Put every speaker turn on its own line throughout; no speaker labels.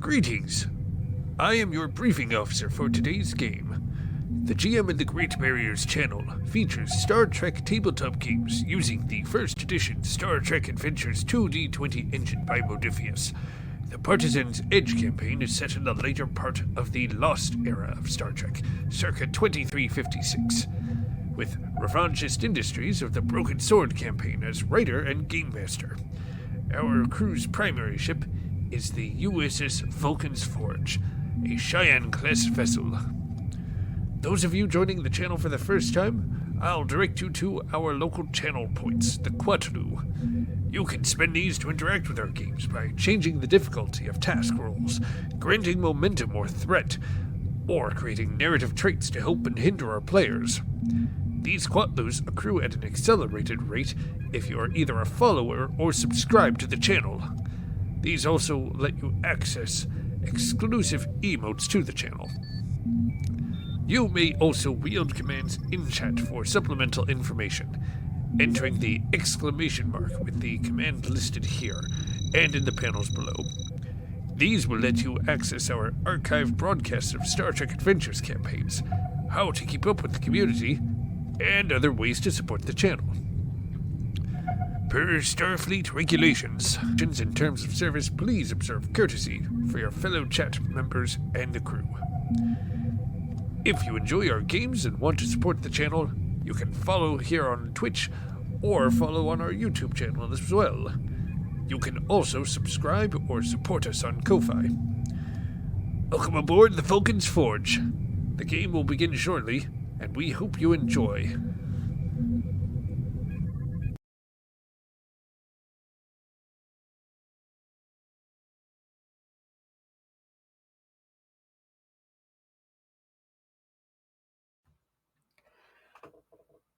Greetings. I am your briefing officer for today's game. The GM in the Great Barriers channel features Star Trek tabletop games using the first edition Star Trek Adventures 2D20 engine by Modiphius. The Partisan's Edge campaign is set in the later part of the Lost era of Star Trek, circa 2356, with Revanchist Industries of the Broken Sword campaign as writer and game master. Our crew's primary ship is the USS Vulcan's Forge, a Cheyenne-class vessel. Those of you joining the channel for the first time, I'll direct you to our local channel points, the Quatru. You can spend these to interact with our games by changing the difficulty of task rolls, granting momentum or threat, or creating narrative traits to help and hinder our players. These Quatlus accrue at an accelerated rate if you are either a follower or subscribe to the channel. These also let you access exclusive emotes to the channel. You may also wield commands in chat for supplemental information, entering the exclamation mark with the command listed here and in the panels below. These will let you access our archived broadcasts of Star Trek Adventures campaigns, how to keep up with the community, and other ways to support the channel. Per Starfleet regulations, in terms of service, please observe courtesy for your fellow chat members and the crew. If you enjoy our games and want to support the channel, you can follow here on Twitch or follow on our YouTube channel as well. You can also subscribe or support us on Ko-Fi. Welcome aboard the Vulcan's Forge. The game will begin shortly, and we hope you enjoy.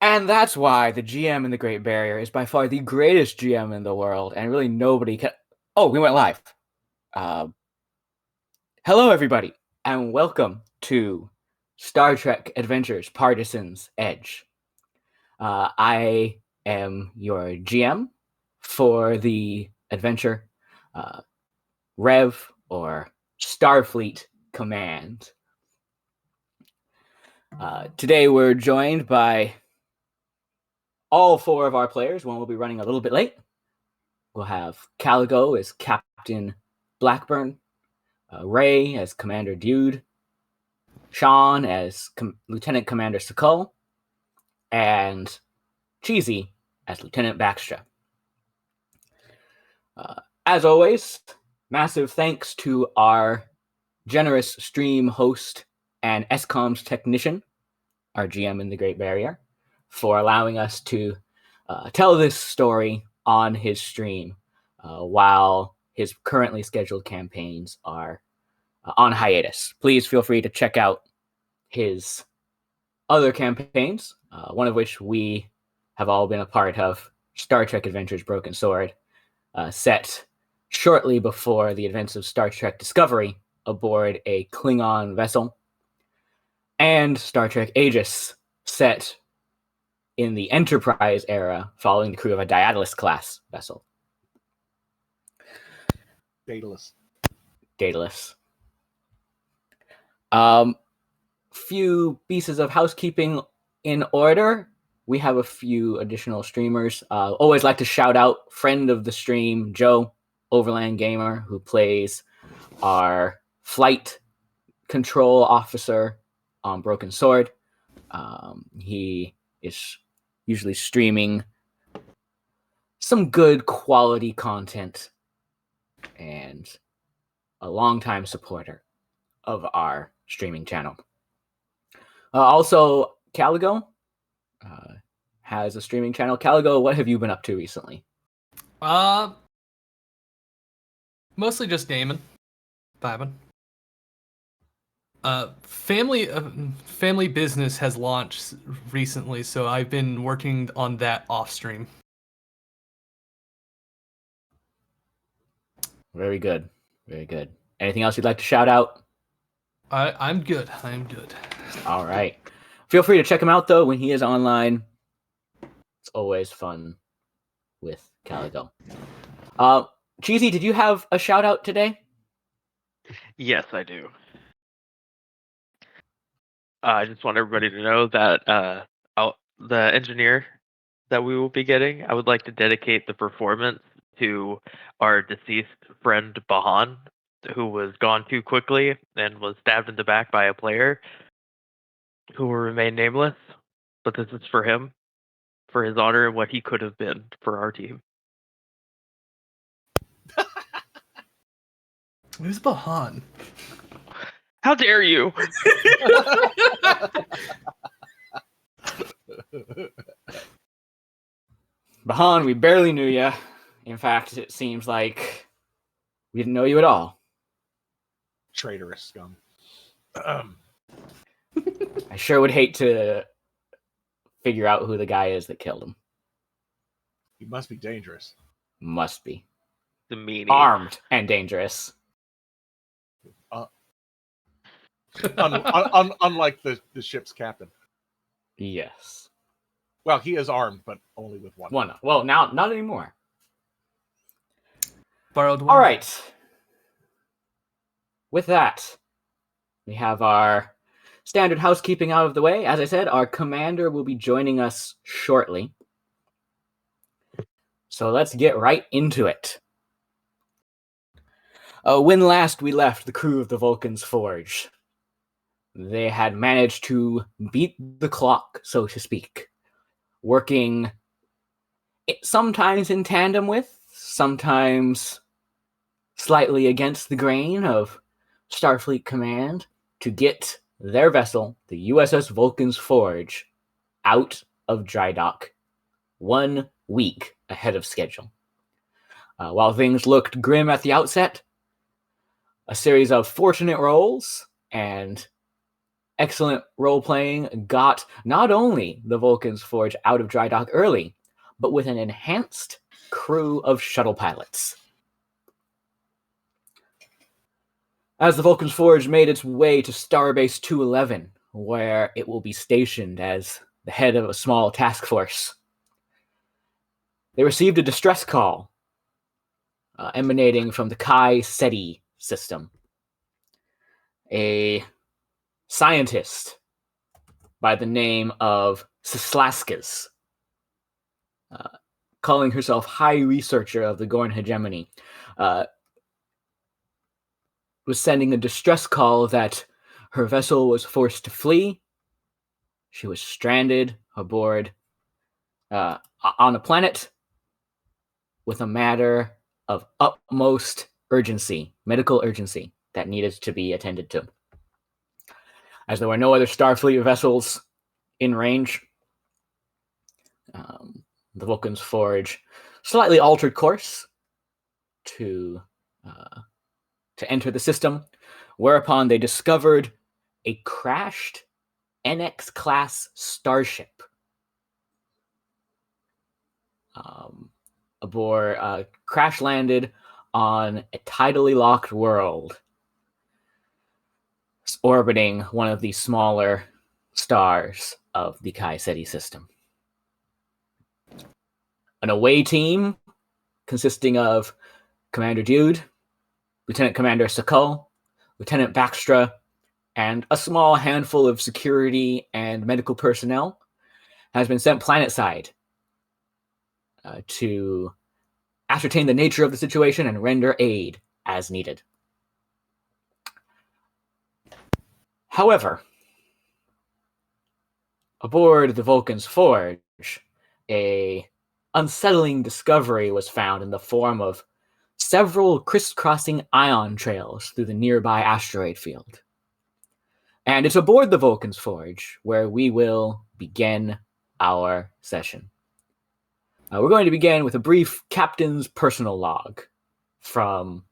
And that's why the GM in the Great Barrier is by far the greatest GM in the world, and really nobody can... Oh, we went live. Hello, everybody, and welcome to Star Trek Adventures Partisan's Edge. I am your GM for the adventure, Rev, or Starfleet Command. Today we're joined by all four of our players. One will be running a little bit late. We'll have Caligo as Captain Blackburn, Ray as Commander Dyood, Sean as Lieutenant Commander Sakul, and Cheesy as Lieutenant Baxtra. As always, massive thanks to our generous stream host and SCOM's technician, our GM in the Great Barrier, for allowing us to tell this story on his stream while his currently scheduled campaigns are on hiatus. Please feel free to check out his other campaigns, one of which we have all been a part of, Star Trek Adventures Broken Sword, set shortly before the events of Star Trek Discovery aboard a Klingon vessel, and Star Trek Aegis, set in the Enterprise era following the crew of a Daedalus-class vessel.
Daedalus.
Few pieces of housekeeping in order. We have a few additional streamers. Always like to shout out friend of the stream, Joe, OverlandGamer, who plays our flight control officer on Broken Sword. He is usually streaming some good quality content and a longtime supporter of our streaming channel. Also, Caligo has a streaming channel. Caligo, what have you been up to recently?
Mostly just gaming, vibing. Family business has launched recently, so I've been working on that off stream.
Very good. Very good. Anything else you'd like to shout out?
I'm good.
All right. Feel free to check him out, though, when he is online. It's always fun with Caligo. Cheesy, did you have a shout out today?
Yes, I do. I just want everybody to know that the engineer that we will be getting, I would like to dedicate the performance to our deceased friend Bahan, who was gone too quickly and was stabbed in the back by a player who will remain nameless. But this is for him, for his honor and what he could have been for our team.
Who's Bahan?
How dare you?
Bahan, we barely knew you. In fact, it seems like we didn't know you at all.
Traitorous scum.
I sure would hate to figure out who the guy is that killed him.
He must be dangerous.
Must be.
The meanie.
Armed and dangerous.
Unlike the ship's captain.
Yes.
Well, he is armed, but only with one.
One. Well, now, not anymore.
Borrowed one.
All right. With that, we have our standard housekeeping out of the way. As I said, our commander will be joining us shortly. So let's get right into it. When last we left the crew of the Vulcan's Forge, they had managed to beat the clock, so to speak, working sometimes in tandem with, sometimes slightly against the grain of Starfleet Command to get their vessel, the USS Vulcan's Forge, out of dry dock 1 week ahead of schedule. While things looked grim at the outset, a series of fortunate rolls and excellent role-playing got not only the Vulcan's Forge out of dry dock early, but with an enhanced crew of shuttle pilots. As the Vulcan's Forge made its way to Starbase 211, where it will be stationed as the head of a small task force, they received a distress call emanating from the Kai SETI system. A scientist by the name of Sislaskas, calling herself High Researcher of the Gorn Hegemony, was sending a distress call that her vessel was forced to flee. She was stranded aboard on a planet with a matter of utmost urgency, medical urgency, that needed to be attended to. As there were no other Starfleet vessels in range, the Vulcan's Forge slightly altered course to enter the system, whereupon they discovered a crashed NX-class starship aboard, crash-landed on a tidally locked world orbiting one of the smaller stars of the Kai SETI system. An away team consisting of Commander Dyood, Lieutenant Commander Sakul, Lieutenant Baxtra, and a small handful of security and medical personnel has been sent planetside to ascertain the nature of the situation and render aid as needed. However, aboard the Vulcan's Forge, a unsettling discovery was found in the form of several crisscrossing ion trails through the nearby asteroid field. And it's aboard the Vulcan's Forge where we will begin our session. We're going to begin with a brief captain's personal log from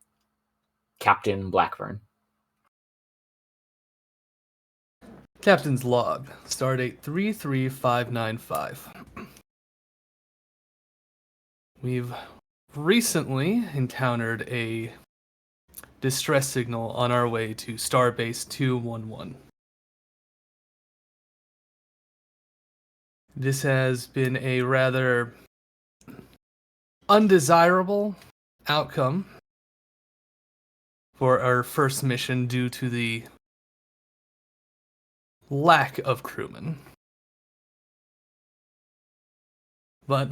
Captain Blackburn.
Captain's log, stardate 33595. We've recently encountered a distress signal on our way to Starbase 211. This has been a rather undesirable outcome for our first mission due to the lack of crewmen. But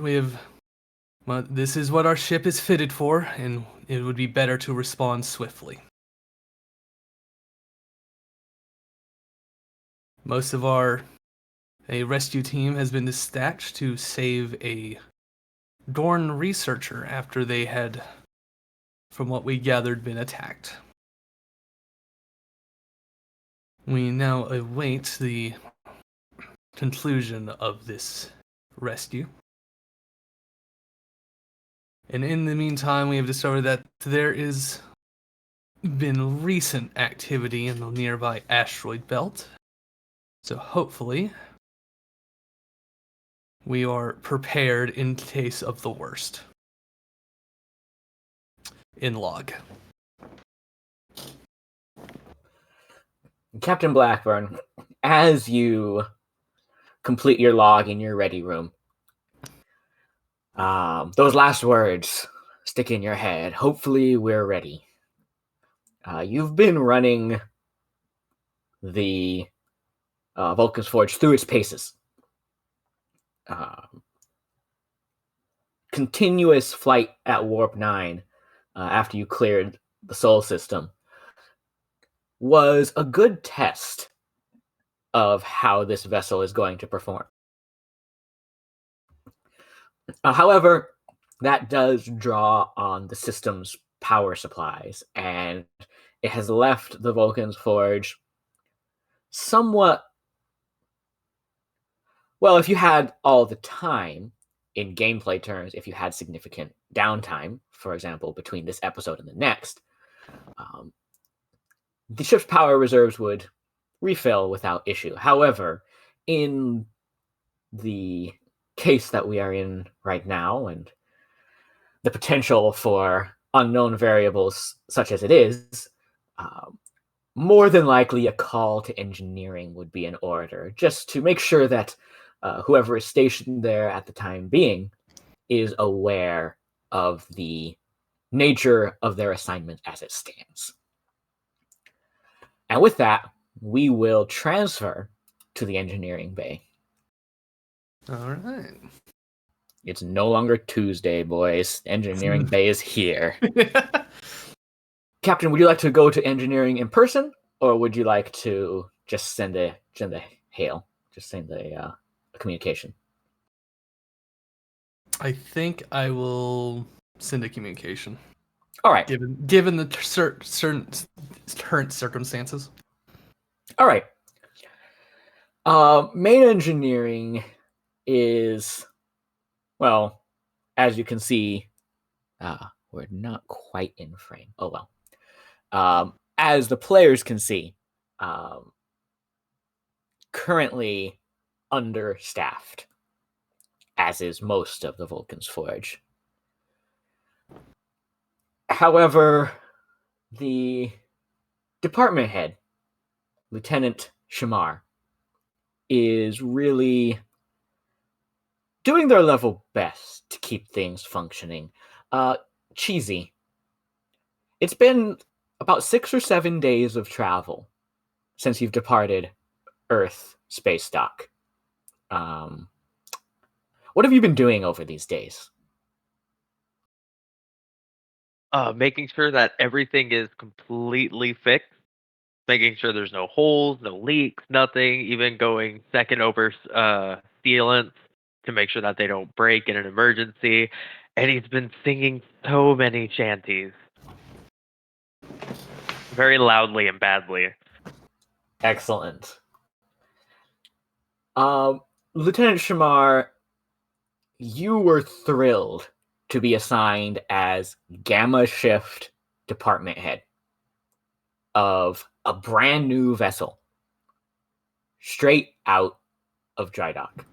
this is what our ship is fitted for, and it would be better to respond swiftly. Most of a rescue team has been dispatched to save a Dorn researcher after they had, from what we gathered, been attacked. We now await the conclusion of this rescue. And in the meantime, we have discovered that there is been recent activity in the nearby asteroid belt. So hopefully, we are prepared in case of the worst. In log.
Captain Blackburn, as you complete your log in your ready room, those last words stick in your head. Hopefully, we're ready. You've been running the Vulcan's Forge through its paces. Continuous flight at Warp 9 after you cleared the Sol system was a good test of how this vessel is going to perform. However, that does draw on the system's power supplies, and it has left the Vulcan's Forge somewhat... Well, if you had all the time, in gameplay terms, if you had significant downtime, for example, between this episode and the next, the ship's power reserves would refill without issue. However, in the case that we are in right now, and the potential for unknown variables such as it is, more than likely a call to engineering would be in order, just to make sure that whoever is stationed there at the time being is aware of the nature of their assignment as it stands. And with that, we will transfer to the engineering bay.
All right.
It's no longer Tuesday, boys. Engineering bay is here. Captain, would you like to go to engineering in person, or would you like to just send a hail? Just send a communication.
I think I will send a communication.
All right.
Given the certain current circumstances.
All right. Main engineering is, well, as you can see, we're not quite in frame. Oh well. As the players can see, currently understaffed, as is most of the Vulcan's Forge. However, the department head, Lieutenant Shamar, is really doing their level best to keep things functioning. Cheesy. It's been about 6 or 7 days of travel since you've departed Earth space dock. What have you been doing over these days?
Making sure that everything is completely fixed. Making sure there's no holes, no leaks, nothing. Even going second over sealants to make sure that they don't break in an emergency. And he's been singing so many chanties. Very loudly and badly.
Excellent. Lieutenant Shamar, you were thrilled to be assigned as Gamma Shift department head of a brand new vessel straight out of dry dock.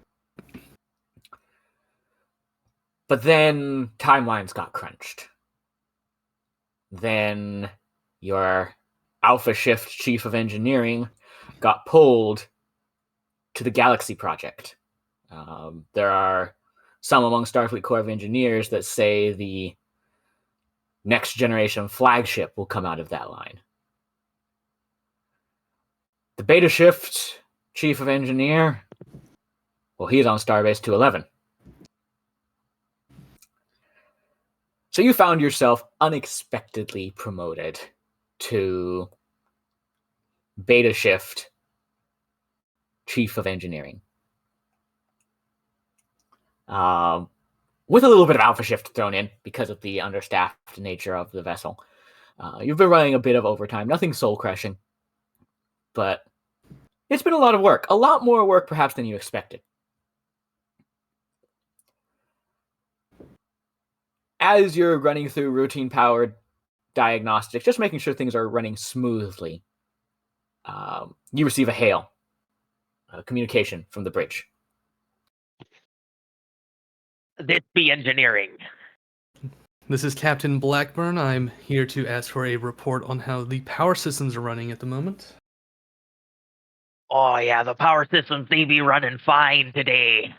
But then timelines got crunched. Then your Alpha Shift chief of engineering got pulled to the Galaxy Project. There are some among Starfleet Corps of Engineers that say the next generation flagship will come out of that line. The Beta Shift Chief of Engineer, well, he's on Starbase 211. So you found yourself unexpectedly promoted to Beta Shift Chief of Engineering. With a little bit of Alpha Shift thrown in because of the understaffed nature of the vessel. You've been running a bit of overtime, nothing soul-crushing, but it's been a lot of work. A lot more work, perhaps, than you expected. As you're running through routine-powered diagnostics, just making sure things are running smoothly, you receive a hail, a communication from the bridge.
This be engineering.
This is Captain Blackburn. I'm here to ask for a report on how the power systems are running at the moment.
Oh yeah, the power systems, they be running fine today.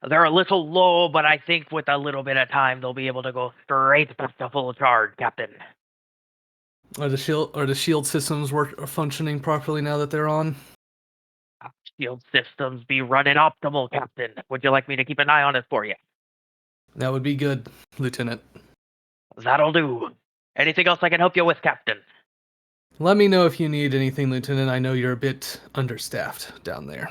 They're a little low, but I think with a little bit of time, they'll be able to go straight back to full charge, Captain.
Are the shield systems functioning properly now that they're on?
Shield systems be running optimal, Captain. Would you like me to keep an eye on it for you?
That would be good, Lieutenant.
That'll do. Anything else I can help you with, Captain?
Let me know if you need anything, Lieutenant. I know you're a bit understaffed down there.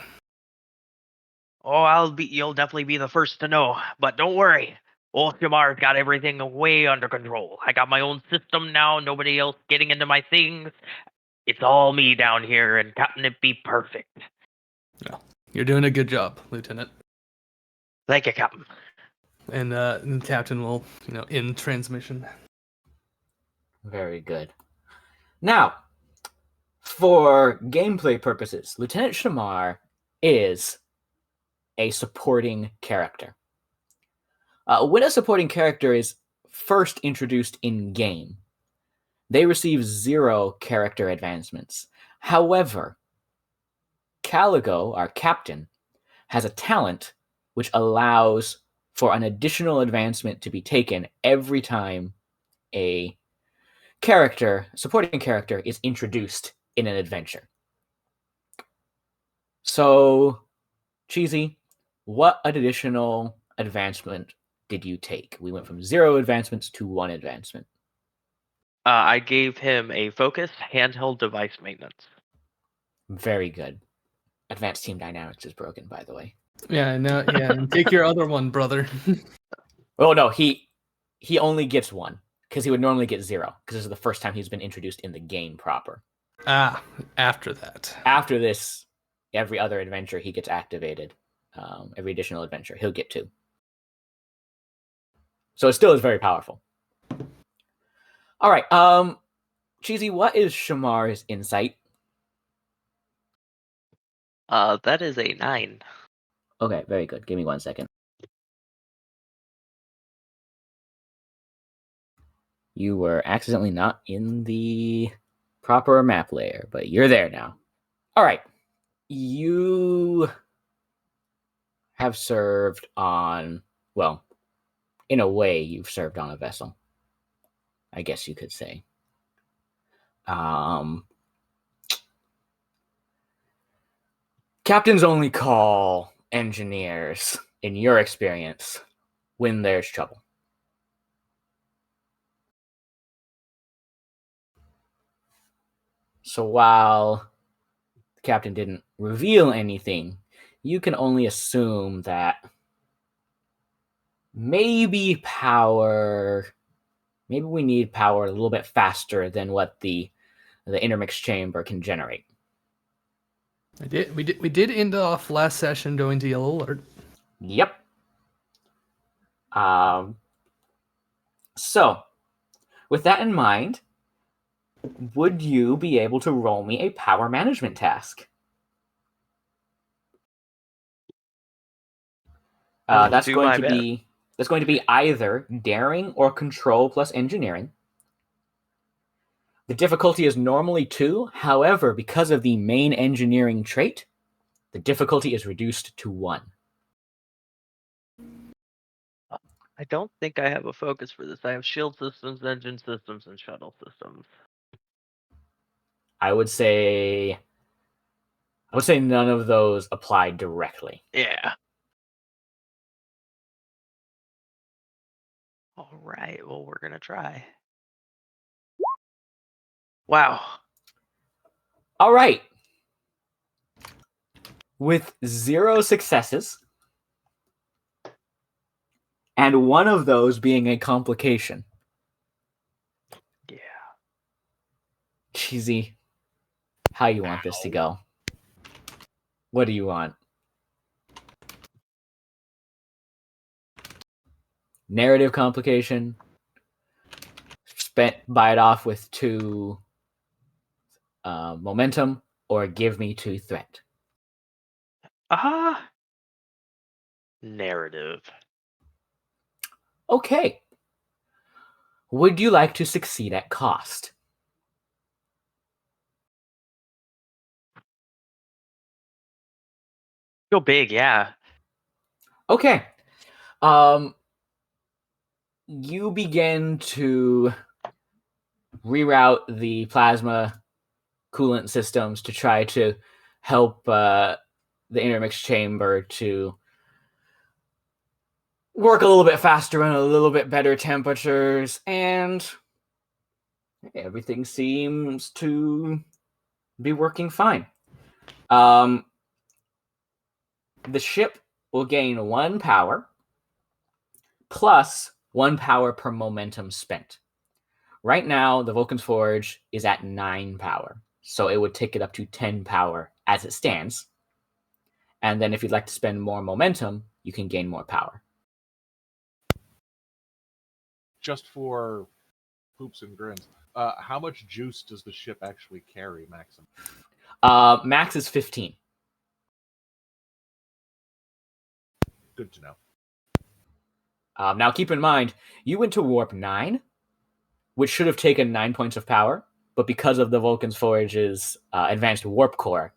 Oh, you'll definitely be the first to know. But don't worry. Old Shamar's got everything way under control. I got my own system now, nobody else getting into my things. It's all me down here, and Captain, it be perfect.
Well, you're doing a good job, Lieutenant.
Thank you, Captain.
And the Captain will, end transmission.
Very good. Now, for gameplay purposes, Lieutenant Shamar is a supporting character. When a supporting character is first introduced in-game, they receive 0 character advancements. However, Caligo, our captain, has a talent which allows for an additional advancement to be taken every time a supporting character, is introduced in an adventure. So, Cheesy, what additional advancement did you take? We went from 0 advancements to 1 advancement.
I gave him a focus handheld device maintenance.
Very good. Advanced Team Dynamics is broken, by the way.
Yeah, and take your other one, brother.
Oh no, he only gets 1, because he would normally get 0, because this is the first time he's been introduced in the game proper.
After that.
After this, every other adventure he gets activated. Every additional adventure, he'll get 2. So it still is very powerful. All right, Cheesy, what is Shamar's insight?
That is a 9.
Okay, very good. Give me 1 second. You were accidentally not in the proper map layer, but you're there now. All right. You have served on, well, in a way, you've served on a vessel, I guess you could say. Captains only call engineers, in your experience, when there's trouble. So while the captain didn't reveal anything, you can only assume that maybe we need power a little bit faster than what the intermix chamber can generate.
We did end off last session going to yellow alert.
Yep. So, with that in mind, would you be able to roll me a power management task? That's going to be either daring or control plus engineering. The difficulty is normally 2. However, because of the main engineering trait, the difficulty is reduced to 1.
I don't think I have a focus for this. I have shield systems, engine systems, and shuttle systems.
I would say none of those apply directly.
Yeah. All right. Well, we're gonna try. Wow.
All right. With 0 successes, and one of those being a complication.
Yeah.
Cheesy, how you want this to go? What do you want? Narrative complication. Buy it off with 2 momentum, or give me 2 threat.
Narrative.
Okay. Would you like to succeed at cost?
Go big, yeah.
Okay. You begin to reroute the plasma coolant systems to try to help the intermix chamber to work a little bit faster and a little bit better temperatures, and everything seems to be working fine. The ship will gain 1 power plus 1 power per momentum spent. Right now, the Vulcan's Forge is at 9 power, so it would take it up to 10 power as it stands. And then if you'd like to spend more momentum, you can gain more power.
Just for poops and grins, how much juice does the ship actually carry, maximum?
Max is 15.
Good to know.
Now, keep in mind, you went to Warp 9, which should have taken 9 points of power, but because of the Vulcan's Forge's advanced warp core,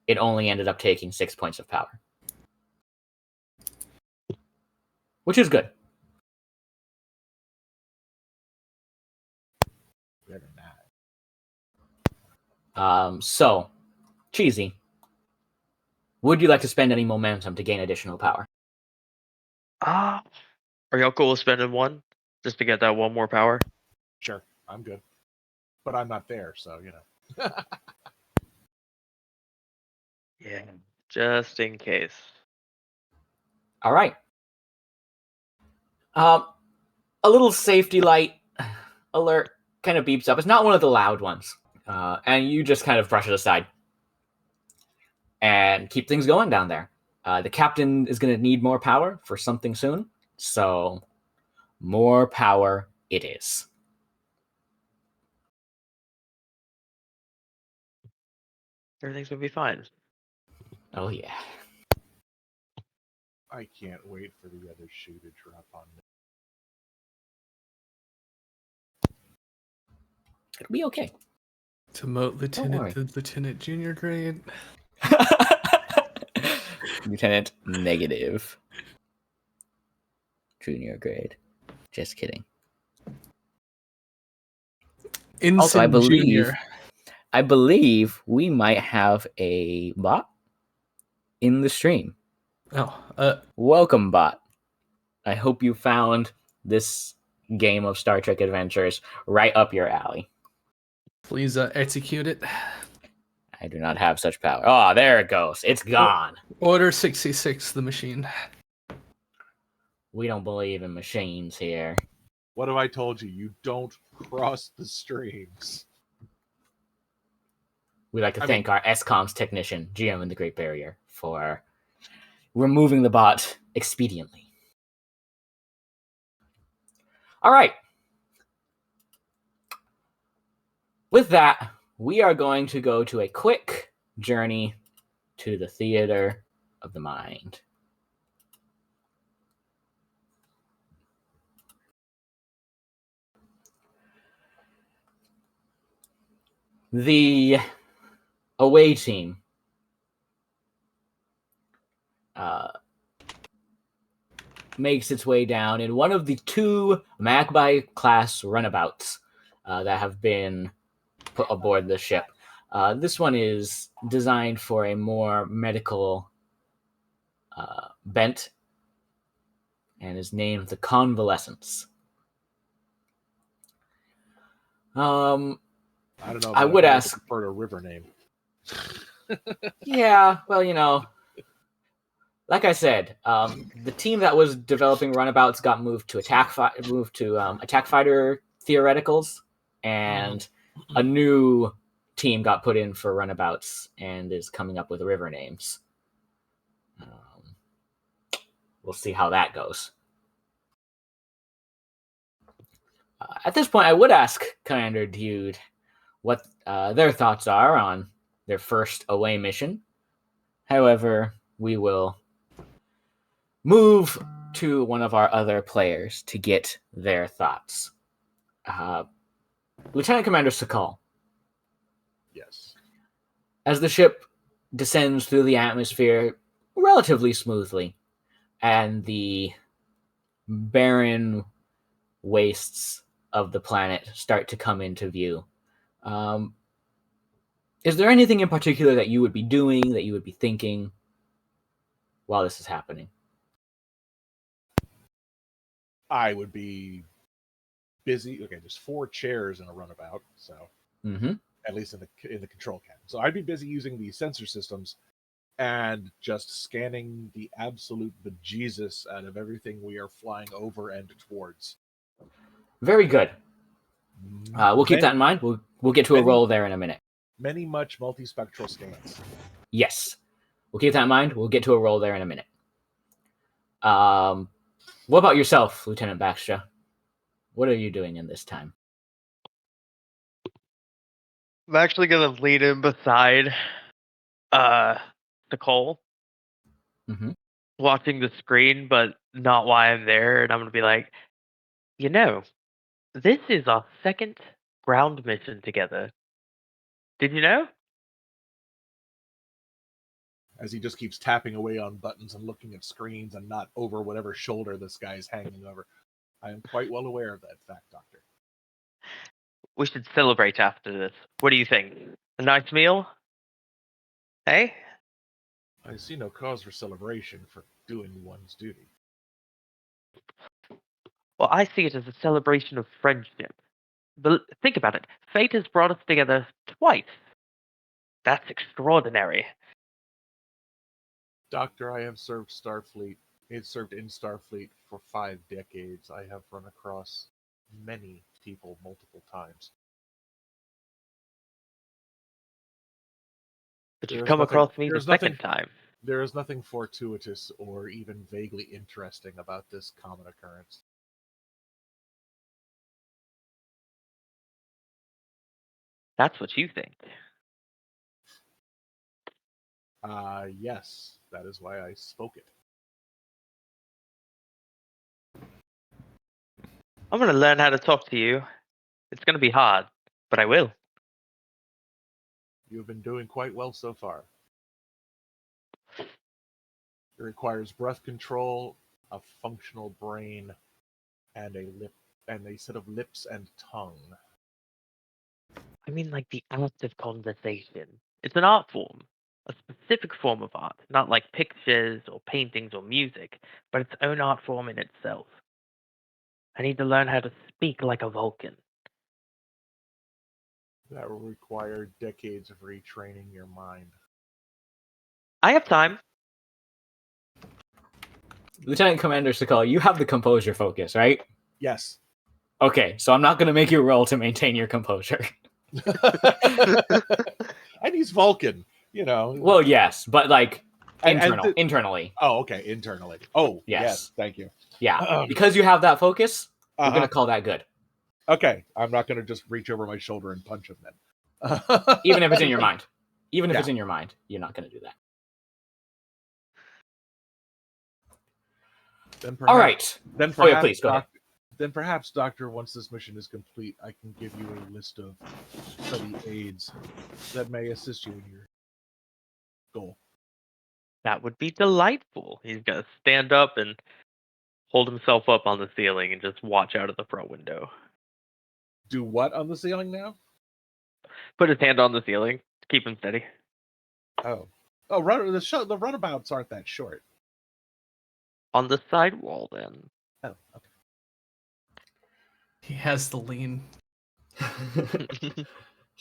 it only ended up taking 6 points of power. Which is good.
Better than that.
So, Cheesy, would you like to spend any momentum to gain additional power?
Are y'all cool with spending 1 just to get that 1 more power?
Sure, I'm good. But I'm not there, so, you know.
Yeah. Just in case.
All right. A little safety light alert kind of beeps up. It's not one of the loud ones. And you just kind of brush it aside and keep things going down there. The captain is going to need more power for something soon, so more power it is.
Everything's gonna be fine.
Oh, yeah.
I can't wait for the other shoe to drop on me.
It'll be okay.
Demote
worry.
lieutenant to lieutenant junior grade.
Lieutenant negative. Junior grade. Just kidding.
Ensign
Also,
junior.
I believe we might have a bot in the stream.
Oh,
Welcome, bot. I hope you found this game of Star Trek Adventures right up your alley.
please execute it.
I do not have such power. Oh, there it goes. It's gone.
Order 66, the machine.
We don't believe in machines here.
What have I told you? You don't cross the streams.
We'd like to thank our SCOMS technician, GM in the Great Barrier, for removing the bot expediently. All right. With that, we are going to go to a quick journey to the theater of the mind. The away team makes its way down in one of the 2 Magpie class runabouts that have been put aboard the ship. This one is designed for a more medical bent and is named the Convalescence.
I don't know.
I would ask.
Prefer a river name.
Yeah, well, like I said, the team that was developing runabouts got moved to attack fighter theoreticals, and a new team got put in for runabouts and is coming up with river names. We'll see how that goes. At this point, I would ask Commander Dyood what their thoughts are on their first away mission. However, we will move to one of our other players to get their thoughts. Lieutenant Commander Sakal.
Yes.
As the ship descends through the atmosphere relatively smoothly, and the barren wastes of the planet start to come into view, is there anything in particular that you would be doing, that you would be thinking while this is happening?
I would be busy. Okay, there's 4 chairs in a runabout, so at least in the control cabin. So I'd be busy using the sensor systems and just scanning the absolute bejesus out of everything we are flying over and towards.
Very good. We'll keep that in mind. We'll get to a roll there in a minute.
Many much multispectral scans.
Yes. We'll keep that in mind. We'll get to a roll there in a minute. What about yourself, Lieutenant Baxtra? What are you doing in this time?
I'm actually going to lead him beside Nicole, watching the screen, but not while I'm there. And I'm going to be like, this is our second ground mission together. Did you know?
As he just keeps tapping away on buttons and looking at screens and not over whatever shoulder this guy is hanging over. I am quite well aware of that fact, Doctor.
We should celebrate after this. What do you think? A nice meal? Hey?
I see no cause for celebration for doing one's duty.
Well, I see it as a celebration of friendship. But think about it. Fate has brought us together twice. That's extraordinary.
Doctor, I have served Starfleet. It served in Starfleet for 5 decades. I have run across many people multiple times.
But you've come across me the second time.
There is nothing fortuitous or even vaguely interesting about this common occurrence.
That's what you think.
Yes, that is why I spoke it.
I'm going to learn how to talk to you. It's going to be hard, but I will.
You've been doing quite well so far. It requires breath control, a functional brain, and a set of lips and tongue.
I mean, like the act of conversation. It's an art form, a specific form of art, not like pictures or paintings or music, but its own art form in itself. I need to learn how to speak like a Vulcan.
That will require decades of retraining your mind.
I have time.
Lieutenant Commander Sakal, you have the composure focus, right?
Yes.
Okay, so I'm not going to make you roll to maintain your composure.
And he's Vulcan,
Well, yes, but internally.
Oh, okay, internally. Oh, yes, thank you.
Yeah, because you have that focus, we're going to call that good.
Okay, I'm not going to just reach over my shoulder and punch him then.
Even if it's in your mind. Even if it's in your mind, you're not going to do that.
Then perhaps,
all right.
Then perhaps,
please, go ahead.
Then perhaps, Doctor, once this mission is complete, I can give you a list of study aids that may assist you in your goal.
That would be delightful. He's going to stand up and hold himself up on the ceiling and just watch out of the front window.
Do what on the ceiling now?
Put his hand on the ceiling to keep him steady.
Oh, the runabouts aren't that short.
On the side wall, then.
Oh, okay.
He has to lean.
You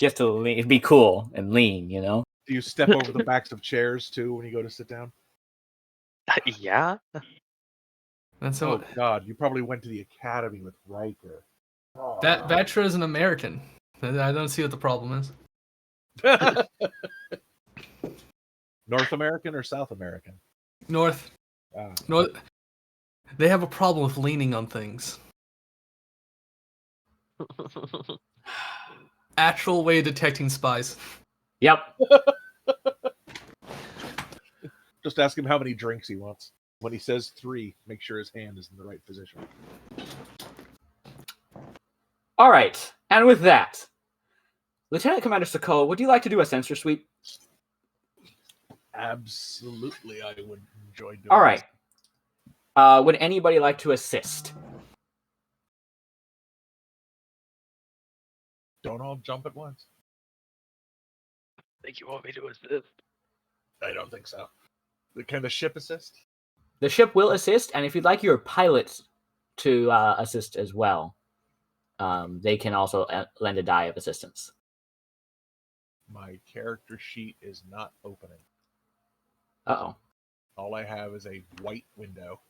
have to lean, be cool and lean, you know?
Do you step over the backs of chairs too when you go to sit down?
Yeah.
That's
Oh
so.
God, you probably went to the academy with Riker.
Baxtra is an American. I don't see what the problem is.
North American or South American?
North. North. They have a problem with leaning on things. Actual way of detecting spies.
Yep.
Just ask him how many drinks he wants. When he says 3, make sure his hand is in the right position.
All right. And with that, Lieutenant Commander Sokoa, would you like to do a sensor sweep?
Absolutely, I would enjoy doing
All right. Would anybody like to assist?
Don't all jump at once.
Think you want me to assist?
I don't think so. Can the ship assist?
The ship will assist, and if you'd like your pilots to assist as well, they can also lend a die of assistance.
My character sheet is not opening.
Uh-oh.
All I have is a white window.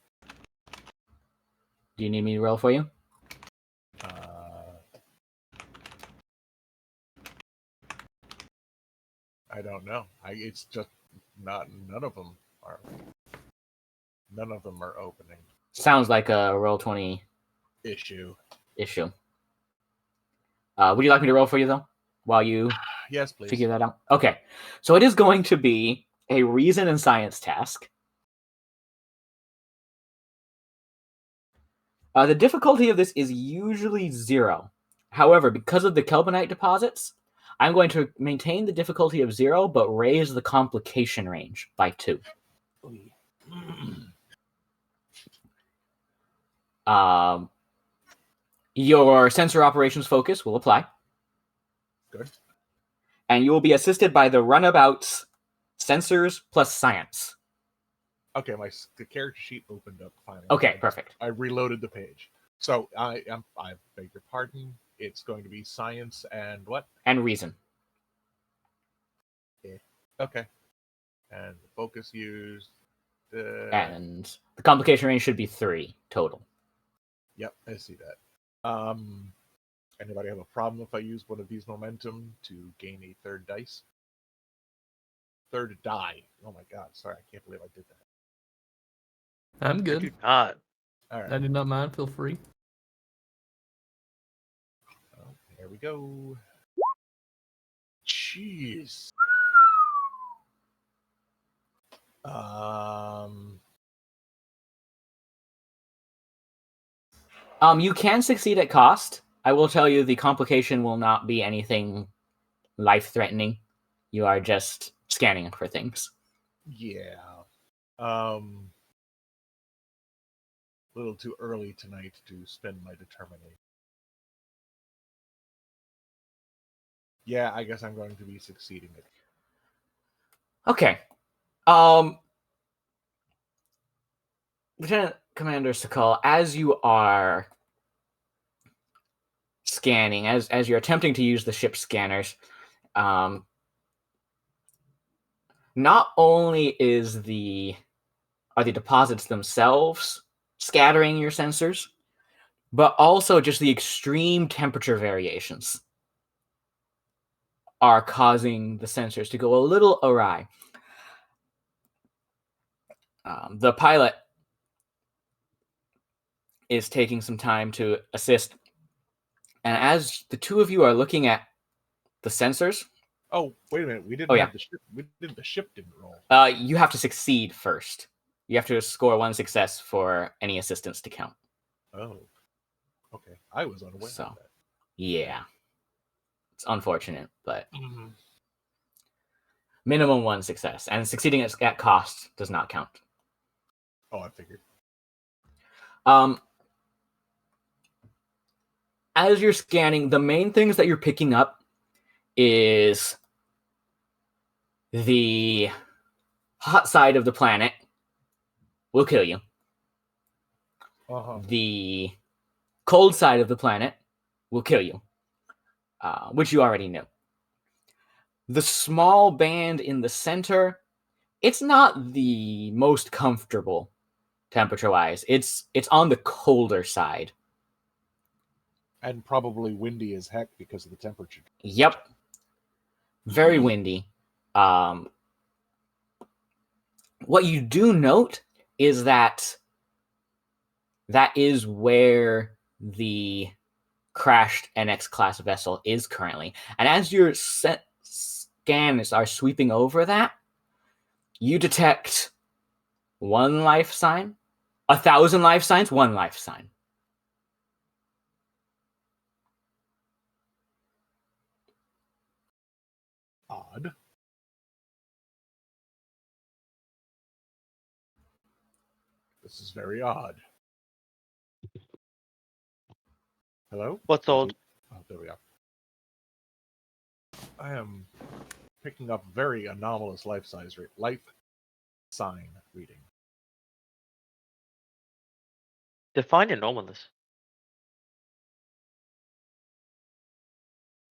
Do you need me to roll for you?
I don't know. It's just not. None of them are opening.
Sounds like a Roll20
issue.
Would you like me to roll for you, though, while you
Yes, please.
figure that out? Okay. So it is going to be a reason and science task. The difficulty of this is usually 0. However, because of the Kelbonite deposits, I'm going to maintain the difficulty of 0, but raise the complication range by 2. Your sensor operations focus will apply.
Good.
And you will be assisted by the runabouts, sensors plus science.
Okay, the character sheet opened up finally.
Okay, perfect.
I reloaded the page. So I beg your pardon. It's going to be science and what?
And reason.
Yeah. Okay. And the focus used.
And the complication range should be 3 total.
Yep, I see that. Anybody have a problem if I use one of these momentum to gain a third dice? Third die. Oh my god, sorry, I can't believe I did that.
I'm
I
good.
do not.
All right.
I do not mind. Feel free.
Oh, here we go. Jeez.
You can succeed at cost. I will tell you the complication will not be anything life-threatening. You are just scanning for things.
Yeah. A little too early tonight to spend my determination. Yeah, I guess I'm going to be succeeding it.
Okay. Lieutenant Commander Sakal, as you are scanning, as you're attempting to use the ship scanners, not only are the deposits themselves scattering your sensors, but also just the extreme temperature variations are causing the sensors to go a little awry. The pilot is taking some time to assist, and as the two of you are looking at the sensors...
Oh, wait a minute. We didn't have the ship. The ship didn't roll.
You have to succeed first. You have to score 1 success for any assistance to count.
Oh. Okay. I was unaware of that.
Yeah. It's unfortunate, but minimum 1 success. And succeeding at cost does not count.
Oh, I figured.
As you're scanning, the main things that you're picking up is the hot side of the planet will kill you. The cold side of the planet will kill you, which you already knew. The small band in the center, it's not the most comfortable temperature-wise. It's on the colder side.
And probably windy as heck because of the temperature.
Yep. Very windy. What you do note is that is where the crashed NX class vessel is currently. And as your scans are sweeping over that, you detect 1 life sign, 1,000 life signs, 1 life sign.
Odd. This is very odd. Hello?
What's old?
Oh, there we are. I am picking up very anomalous life sign reading.
Define anomalous.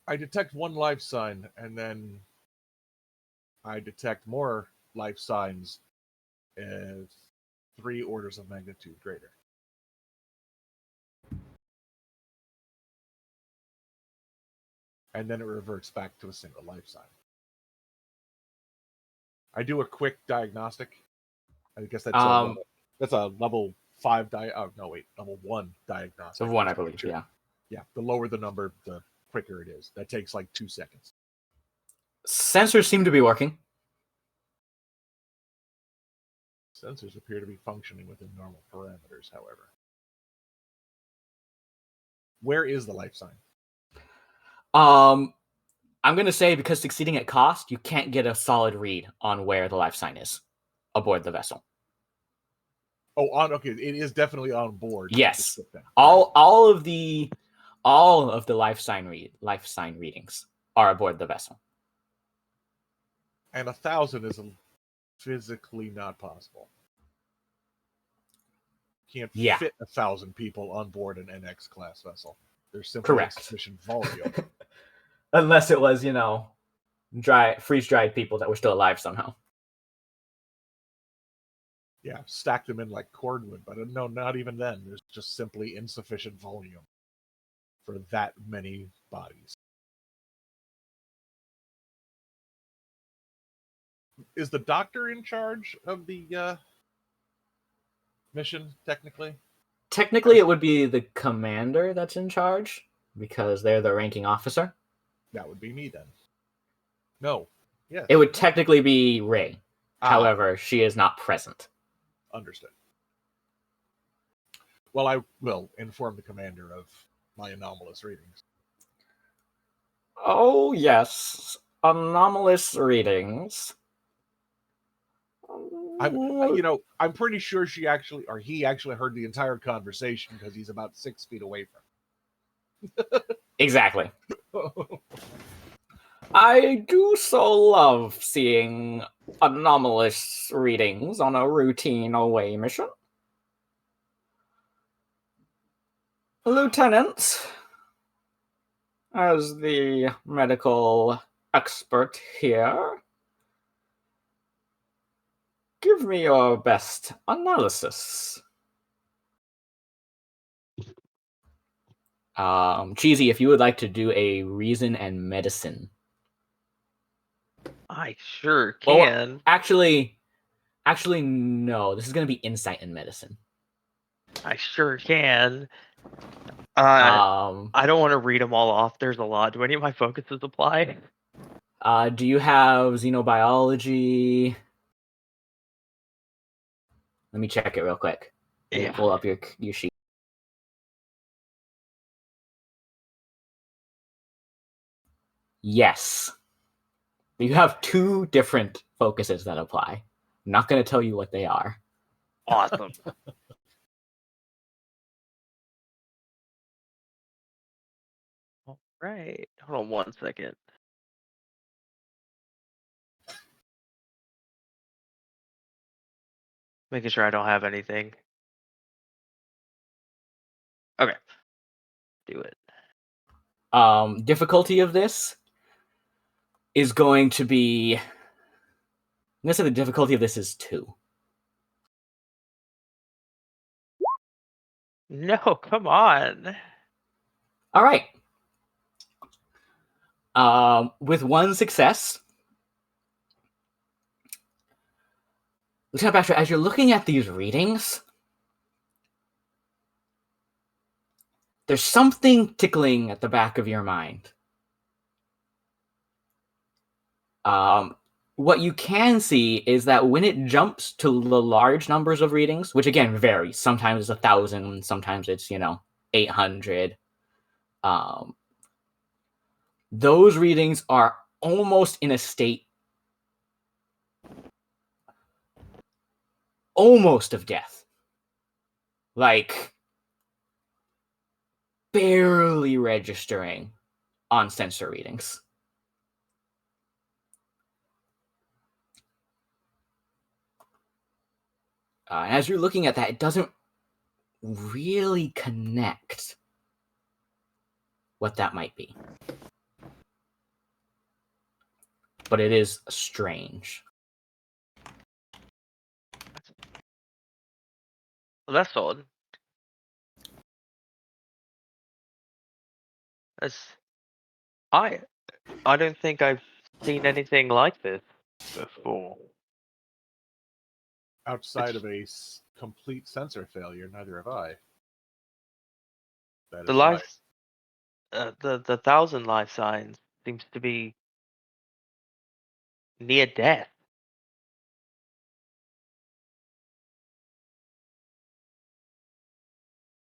I detect 1 life sign, and then I detect more life signs as 3 orders of magnitude greater. And then it reverts back to a single life sign. I do a quick diagnostic. I guess that's a level 5 level 1 diagnostic.
So 1, I believe. Yeah.
Yeah. The lower the number, the quicker it is. That takes like 2 seconds.
Sensors seem to be working.
Sensors appear to be functioning within normal parameters, however. Where is the life sign?
I'm going to say because succeeding at cost, you can't get a solid read on where the life sign is aboard the vessel.
Oh, okay. It is definitely on board.
Yes. All of the life sign readings are aboard the vessel.
And 1,000 is physically not possible. Can't fit 1,000 people on board an NX class vessel. There's simply insufficient volume.
Unless it was, freeze-dried people that were still alive somehow.
Yeah, stack them in like cordwood, but no, not even then. There's just simply insufficient volume for that many bodies. Is the doctor in charge of the mission, technically?
Technically, it would be the commander that's in charge, because they're the ranking officer.
That would be me, then. No. Yes.
It would technically be Ray. However, she is not present.
Understood. Well, I will inform the commander of my anomalous readings.
Oh, yes. Anomalous readings.
I'm pretty sure he actually heard the entire conversation because he's about 6 feet away from me.
Exactly. I do so love seeing anomalous readings on a routine away mission. Lieutenant, as the medical expert here, give me your best analysis. Cheesy, if you would like to do a reason and medicine.
I sure can.
Well, actually, no. This is going to be insight and medicine.
I sure can. I don't want to read them all off. There's a lot. Do any of my focuses apply?
Do you have xenobiology? Let me check it real quick.
Yeah.
Pull up your sheet. Yes. You have 2 different focuses that apply. I'm not going to tell you what they are.
Awesome. Right. Hold on 1 second. Making sure I don't have anything. Okay. Do it.
Difficulty of this is going to be. I'm gonna say the difficulty of this is 2.
No, come on.
All right. With 1 success, Lieutenant Baxtra, as you're looking at these readings, there's something tickling at the back of your mind. What you can see is that when it jumps to the large numbers of readings, which again varies, sometimes it's 1,000, sometimes it's 800. Those readings are almost in a state almost of death, like barely registering on sensor readings. And as you're looking at that, it doesn't really connect what that might be. But it is strange.
Well, that's odd. I don't think I've seen anything like this before.
Outside of a complete sensor failure, neither have I. That
The
is why.
life, the 1,000 life signs seems to be near death.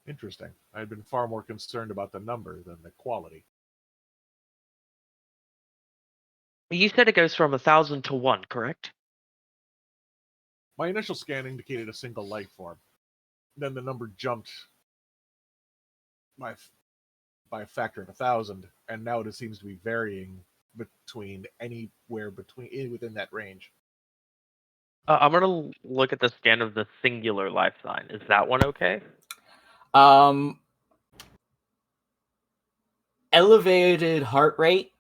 Interesting. I had been far more concerned about the number than the quality.
You said it goes from 1,000 to 1, correct?
My initial scan indicated a single life form. Then the number jumped by a factor of 1,000, and now it seems to be varying anywhere within that range.
I'm gonna look at the scan of the singular life sign. Is that one okay?
Elevated heart rate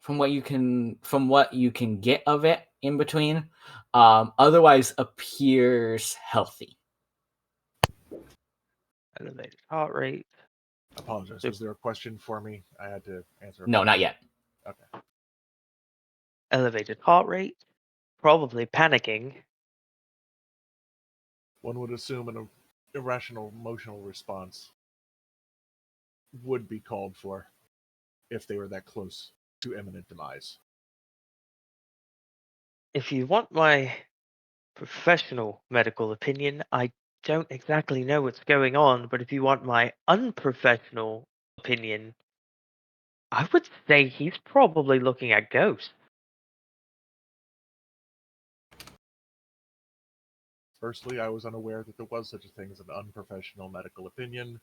from what you can get of it in between, otherwise appears healthy.
Elevated heart rate.
I apologize. Was there a question for me? I had to answer.
No, not yet.
Okay.
Elevated heart rate. Probably panicking.
One would assume an irrational emotional response would be called for if they were that close to imminent demise.
If you want my professional medical opinion, I don't exactly know what's going on, but if you want my unprofessional opinion, I would say he's probably looking at ghosts.
Firstly, I was unaware that there was such a thing as an unprofessional medical opinion.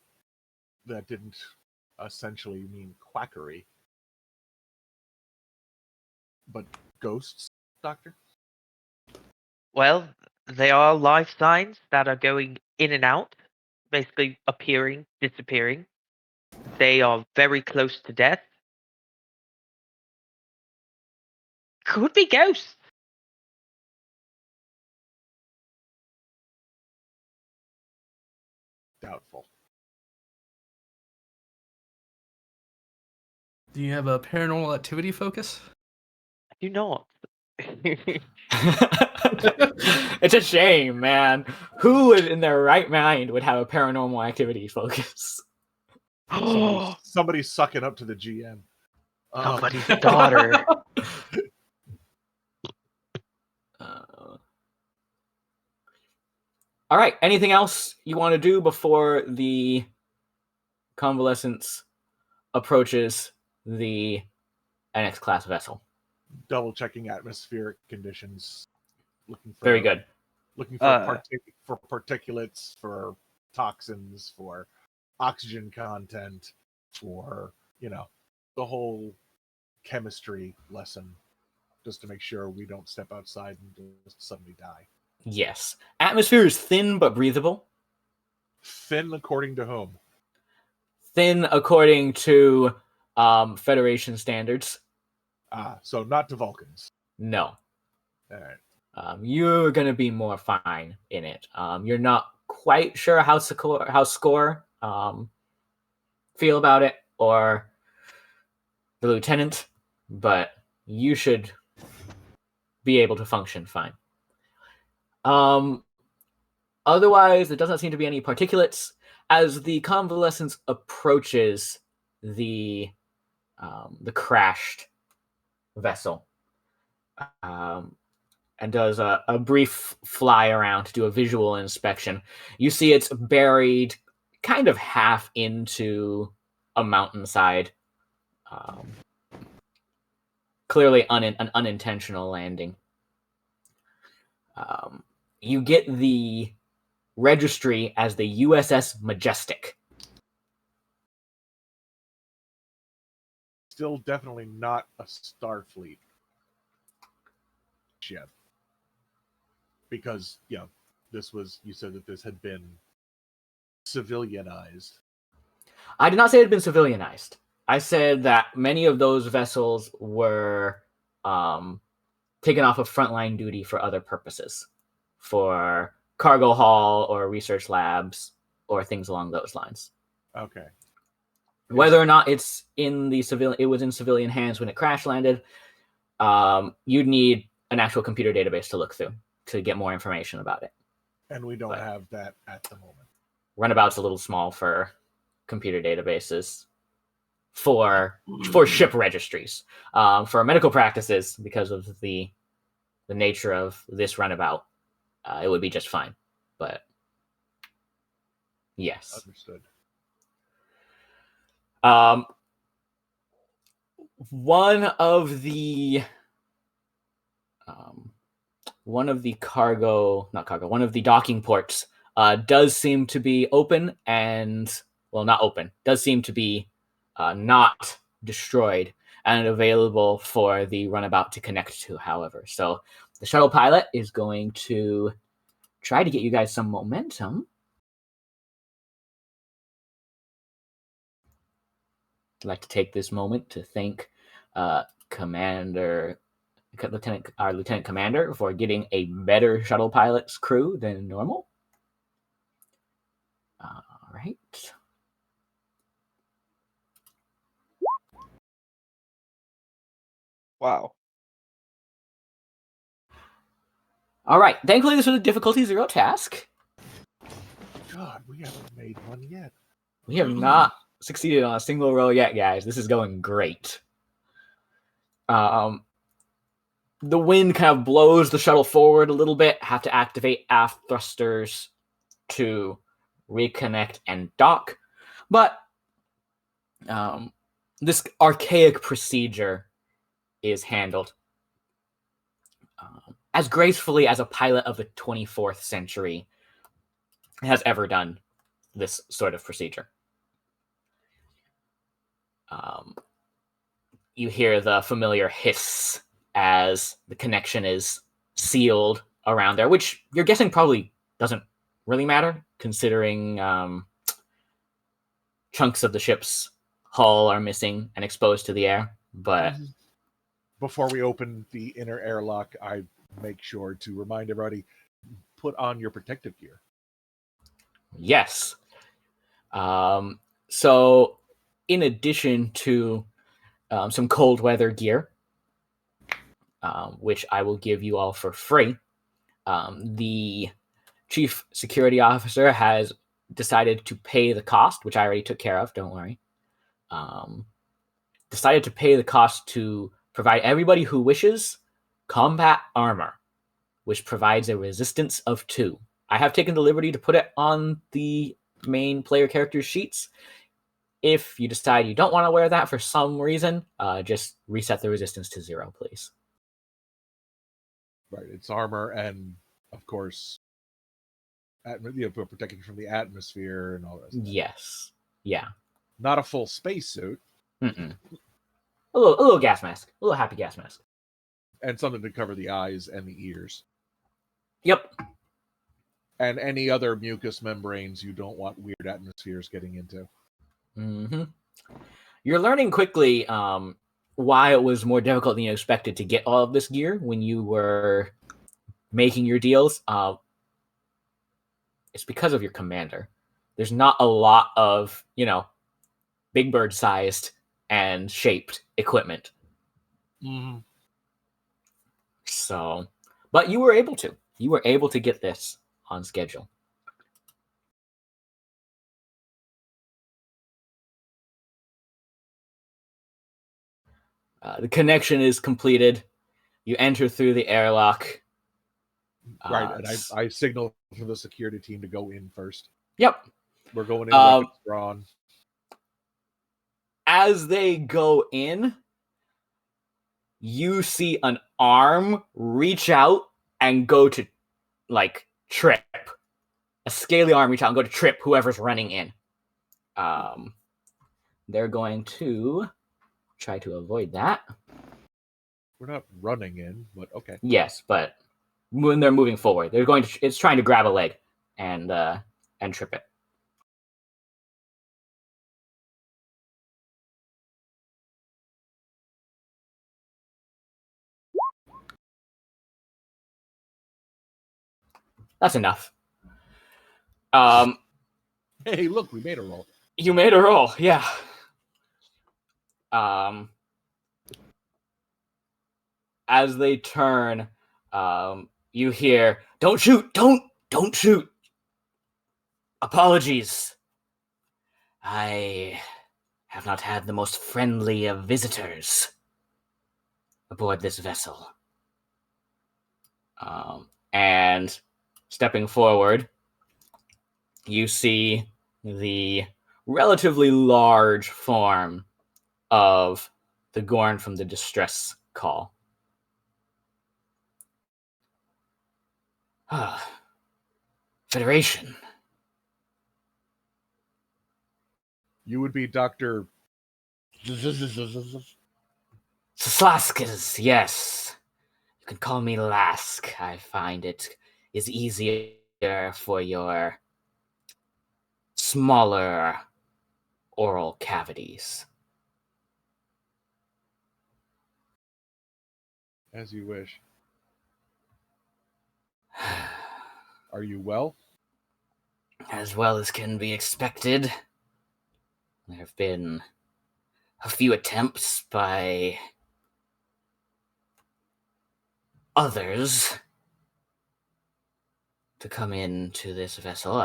That didn't essentially mean quackery. But ghosts, Doctor?
Well, they are life signs that are going in and out, basically appearing, disappearing. They are very close to death. Could be ghosts.
Doubtful.
Do you have a paranormal activity focus?
I do not.
It's a shame, man. Who in their right mind would have a paranormal activity focus?
Somebody's sucking up to the GM.
Somebody's daughter.
All right. Anything else you want to do before the convalescence approaches the NX class vessel?
Double checking atmospheric conditions. Looking for
Very good.
Looking for particulates, for toxins, for oxygen content, or the whole chemistry lesson, just to make sure we don't step outside and just suddenly die.
Yes. Atmosphere is thin but breathable.
Thin according to whom?
Thin according to Federation standards.
So not to Vulcans.
No.
All right.
You're going to be more fine in it. You're not quite sure how Score feel about it, or the lieutenant, but you should be able to function fine. Otherwise, there doesn't seem to be any particulates. As the convalescence approaches the crashed vessel, and does a brief fly around to do a visual inspection, you see it's buried kind of half into a mountainside. Clearly an unintentional landing. You get the registry as the USS Majestic.
Still definitely not a Starfleet ship. Because, you said that this had been civilianized.
I did not say it had been civilianized. I said that many of those vessels were taken off of frontline duty for other purposes, for cargo haul or research labs or things along those lines.
Okay.
Whether or not it's in it was in civilian hands when it crash landed, you'd need an actual computer database to look through to get more information about it.
And we don't have that at the moment.
Runabout's a little small for computer databases. For ship registries, for medical practices, because of the nature of this runabout, it would be just fine. But yes,
understood.
One of the docking ports does seem to be open, and not open. Does seem to be not destroyed and available for the runabout to connect to, however. So the shuttle pilot is going to try to get you guys some momentum. I'd like to take this moment to thank our lieutenant commander for getting a better shuttle pilot's crew than normal. All right.
Wow.
All right. Thankfully, this was a difficulty 0 task.
God, we haven't made one yet.
We have not succeeded on a single roll yet, guys. This is going great. The wind kind of blows the shuttle forward a little bit. Have to activate aft thrusters to reconnect and dock. But this archaic procedure is handled as gracefully as a pilot of the 24th century has ever done this sort of procedure. You hear the familiar hiss as the connection is sealed around there, which you're guessing probably doesn't really matter, considering chunks of the ship's hull are missing and exposed to the air. But
before we open the inner airlock, I make sure to remind everybody, put on your protective gear.
Yes. So in addition to some cold weather gear, which I will give you all for free, the chief security officer has decided to pay the cost, which I already took care of, don't worry. Decided to pay the cost to provide everybody who wishes combat armor, which provides a resistance of 2. I have taken the liberty to put it on the main player character sheets. If you decide you don't want to wear that for some reason, just reset the resistance to 0, please.
Right, it's armor and, of course, protection from the atmosphere and all that stuff.
Yes. Yeah.
Not a full spacesuit.
Mm-mm. A little gas mask. A little happy gas mask.
And something to cover the eyes and the ears.
Yep.
And any other mucous membranes you don't want weird atmospheres getting into.
Mm-hmm. You're learning quickly why it was more difficult than you expected to get all of this gear when you were making your deals. It's because of your commander. There's not a lot of, big bird sized and shaped equipment.
Mm-hmm.
So, but you were able to. You were able to get this on schedule. The connection is completed. You enter through the airlock.
Right, and I signal for the security team to go in first.
Yep.
We're going in weapons drawn.
As they go in, you see an arm reach out and go to, trip. A scaly arm reach out and go to trip whoever's running in. They're going to try to avoid that.
We're not running in, but okay.
Yes, but when they're moving forward, it's trying to grab a leg and trip it. That's enough.
Hey, look, we made a roll.
You made a roll, yeah. As they turn, you hear, "Don't shoot! Don't shoot! Apologies. I have not had the most friendly of visitors aboard this vessel." And stepping forward, you see the relatively large form of the Gorn from the distress call. Federation.
You would be Dr.
Slaskas, yes. You can call me Lask. I find it is easier for your smaller oral cavities.
As you wish. Are you well?
As well as can be expected. There have been a few attempts by others to come into this vessel.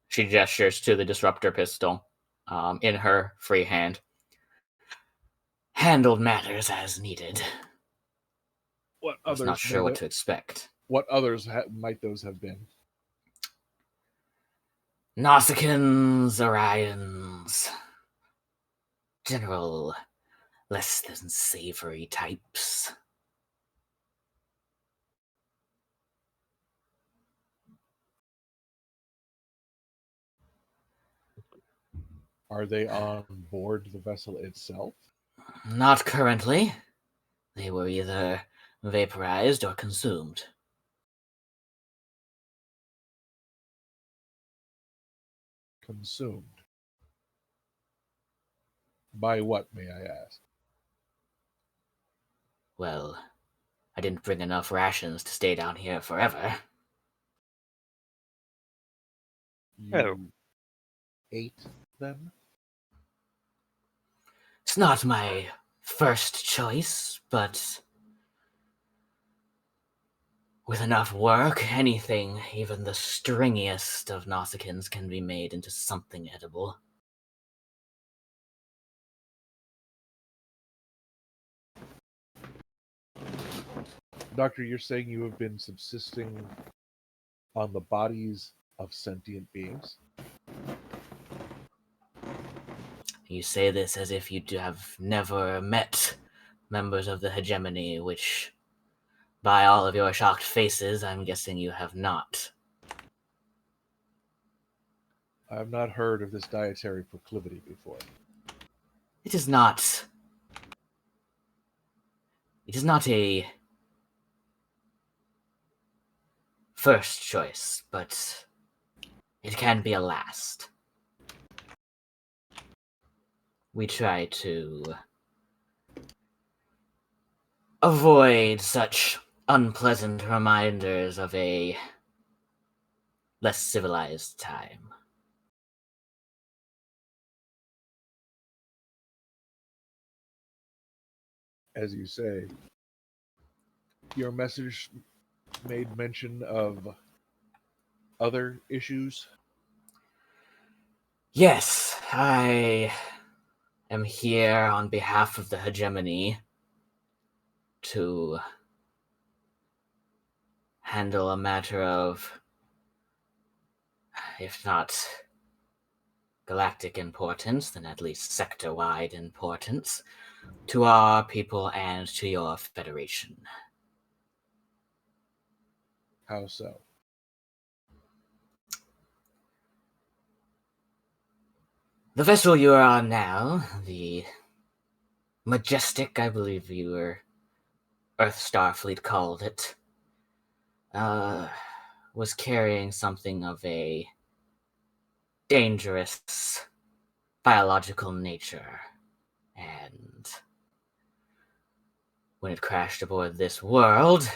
She gestures to the disruptor pistol in her free hand. Handled matters as needed.
What
I was
others?
not sure what to expect.
What others might those have been?
Nausicaans, Orions, general less than savory types.
Are they on board the vessel itself?
Not currently. They were either vaporized or consumed.
Consumed. By what, may I ask?
Well, I didn't bring enough rations to stay down here forever.
You ate them?
It's not my first choice, but with enough work, anything, even the stringiest of Nausicaans, can be made into something edible.
Doctor, you're saying you have been subsisting on the bodies of sentient beings?
You say this as if you have never met members of the hegemony, which, by all of your shocked faces, I'm guessing you have not.
I've not heard of this dietary proclivity before.
It is not a first choice, but it can be a last. We try to avoid such unpleasant reminders of a less civilized time.
As you say, your message made mention of other issues.
Yes, I am here on behalf of the hegemony to handle a matter of, if not galactic importance, then at least sector-wide importance to our people and to your Federation.
How so?
The vessel you are on now, the Majestic, I believe your Earth Starfleet called it, was carrying something of a dangerous biological nature. And when it crashed aboard this world,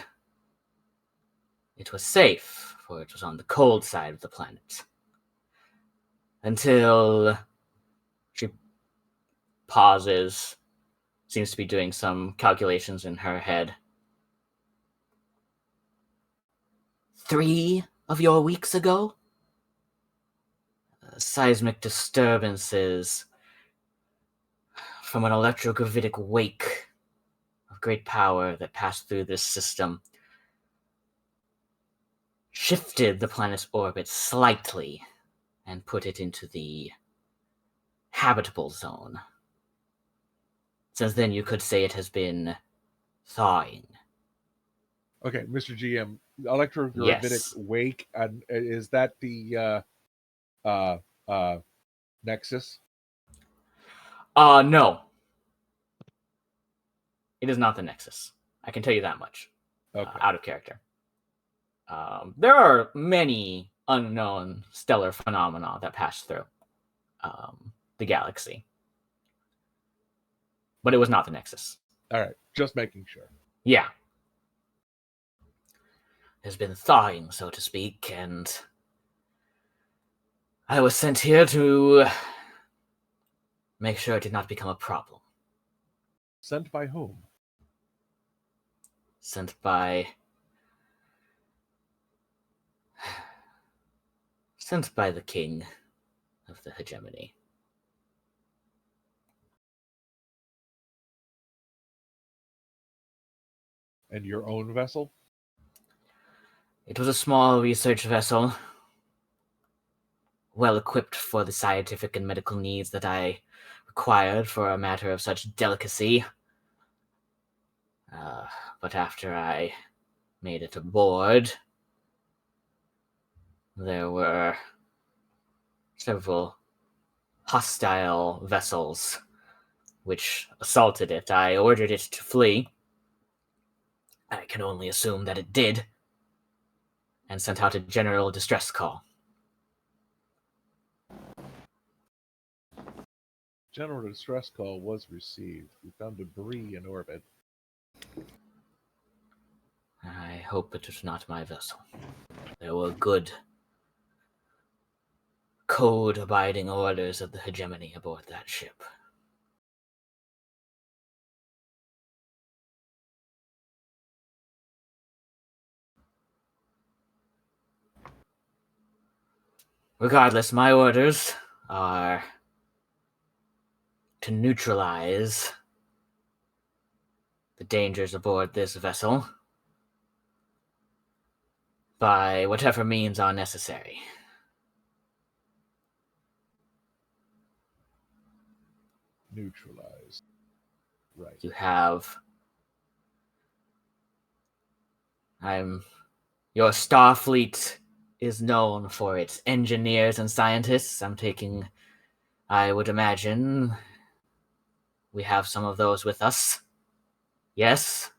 it was safe, for it was on the cold side of the planet. Until she pauses, seems to be doing some calculations in her head. 3 of your weeks ago? Seismic disturbances from an electrogravitic wake of great power that passed through this system shifted the planet's orbit slightly and put it into the habitable zone. Since then, you could say it has been thawing.
Okay, Mr. GM, electrogravitic wake, and is that the Nexus?
No. It is not the Nexus. I can tell you that much.
Okay.
Out of character. There are many unknown stellar phenomena that pass through the galaxy. But it was not the Nexus.
All right, just making sure.
Yeah. Has been thawing, so to speak, and I was sent here to make sure it did not become a problem.
Sent by whom?
Sent by the king of the hegemony.
And your own vessel?
It was a small research vessel, well equipped for the scientific and medical needs that I required for a matter of such delicacy. But after I made it aboard, there were several hostile vessels which assaulted it. I ordered it to flee. I can only assume that it did, and sent out a general distress call.
General distress call was received. We found debris in orbit.
I hope it was not my vessel. There were good code-abiding orders of the hegemony aboard that ship. Regardless, my orders are to neutralize the dangers aboard this vessel by whatever means are necessary.
Neutralized. Right.
You have... I'm your Starfleet is known for its engineers and scientists. I would imagine we have some of those with us. Yes?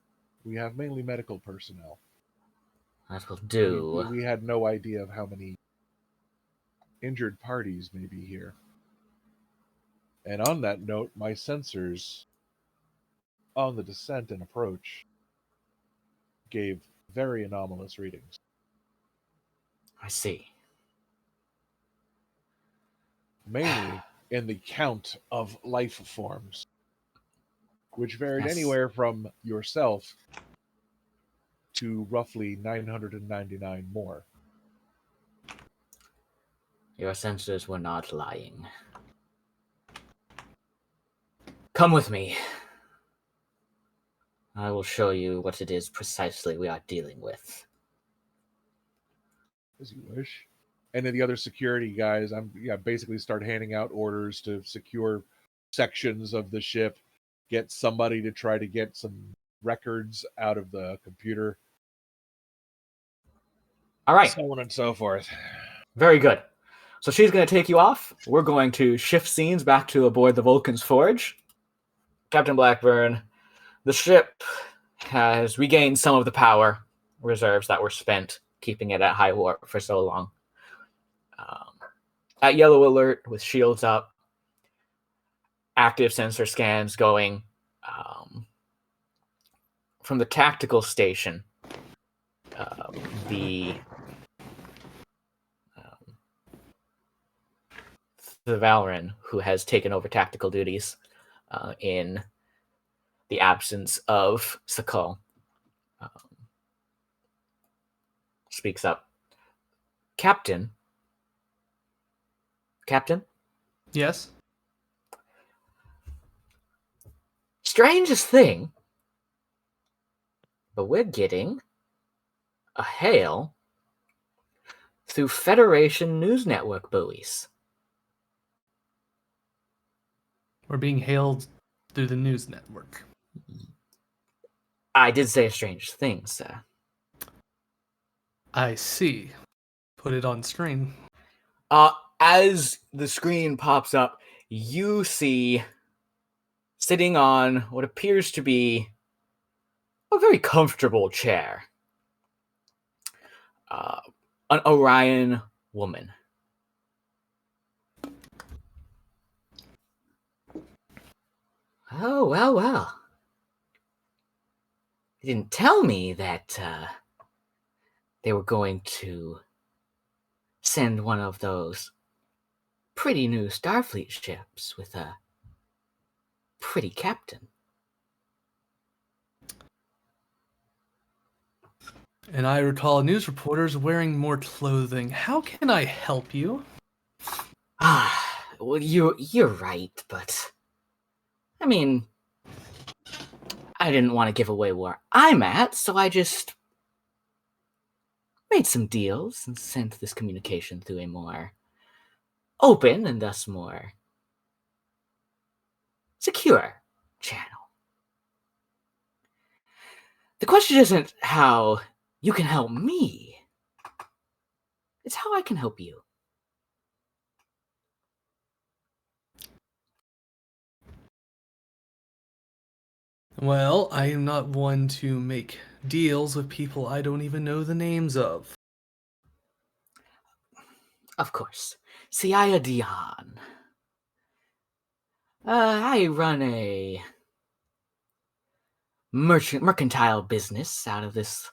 We have mainly medical personnel.
That will do.
We had no idea of how many injured parties may be here. And on that note, my sensors on the descent and approach gave very anomalous readings.
I see.
Mainly in the count of life forms, which varied
Yes.
anywhere from yourself to roughly 999 more.
Your sensors were not lying. Come with me. I will show you what it is precisely we are dealing with.
As you wish. And then the other security guys, basically start handing out orders to secure sections of the ship, get somebody to try to get some records out of the computer.
All right.
So on and so forth.
Very good. So she's going to take you off. We're going to shift scenes back to aboard the Vulcan's Forge. Captain Blackburn, the ship has regained some of the power reserves that were spent keeping it at high warp for so long. At yellow alert with shields up, active sensor scans going from the tactical station. The Valrin, who has taken over tactical duties in the absence of Sakal, speaks up. Captain?
Yes?
Strangest thing, but we're getting a hail through Federation News Network buoys.
We're being hailed through the news network.
I did say a strange thing, sir.
I see. Put it on screen.
As the screen pops up, you see sitting on what appears to be a very comfortable chair, an Orion woman. Oh, well. You didn't tell me that they were going to send one of those pretty new Starfleet ships with a pretty captain.
And I recall news reporters wearing more clothing. How can I help you?
Well, you're right, but I mean, I didn't want to give away where I'm at, so I just made some deals and sent this communication through a more open and thus more secure channel. The question isn't how you can help me, it's how I can help you.
Well, I am not one to make deals with people I don't even know the names of.
Of course. Siaya Dion. I run a mercantile business out of this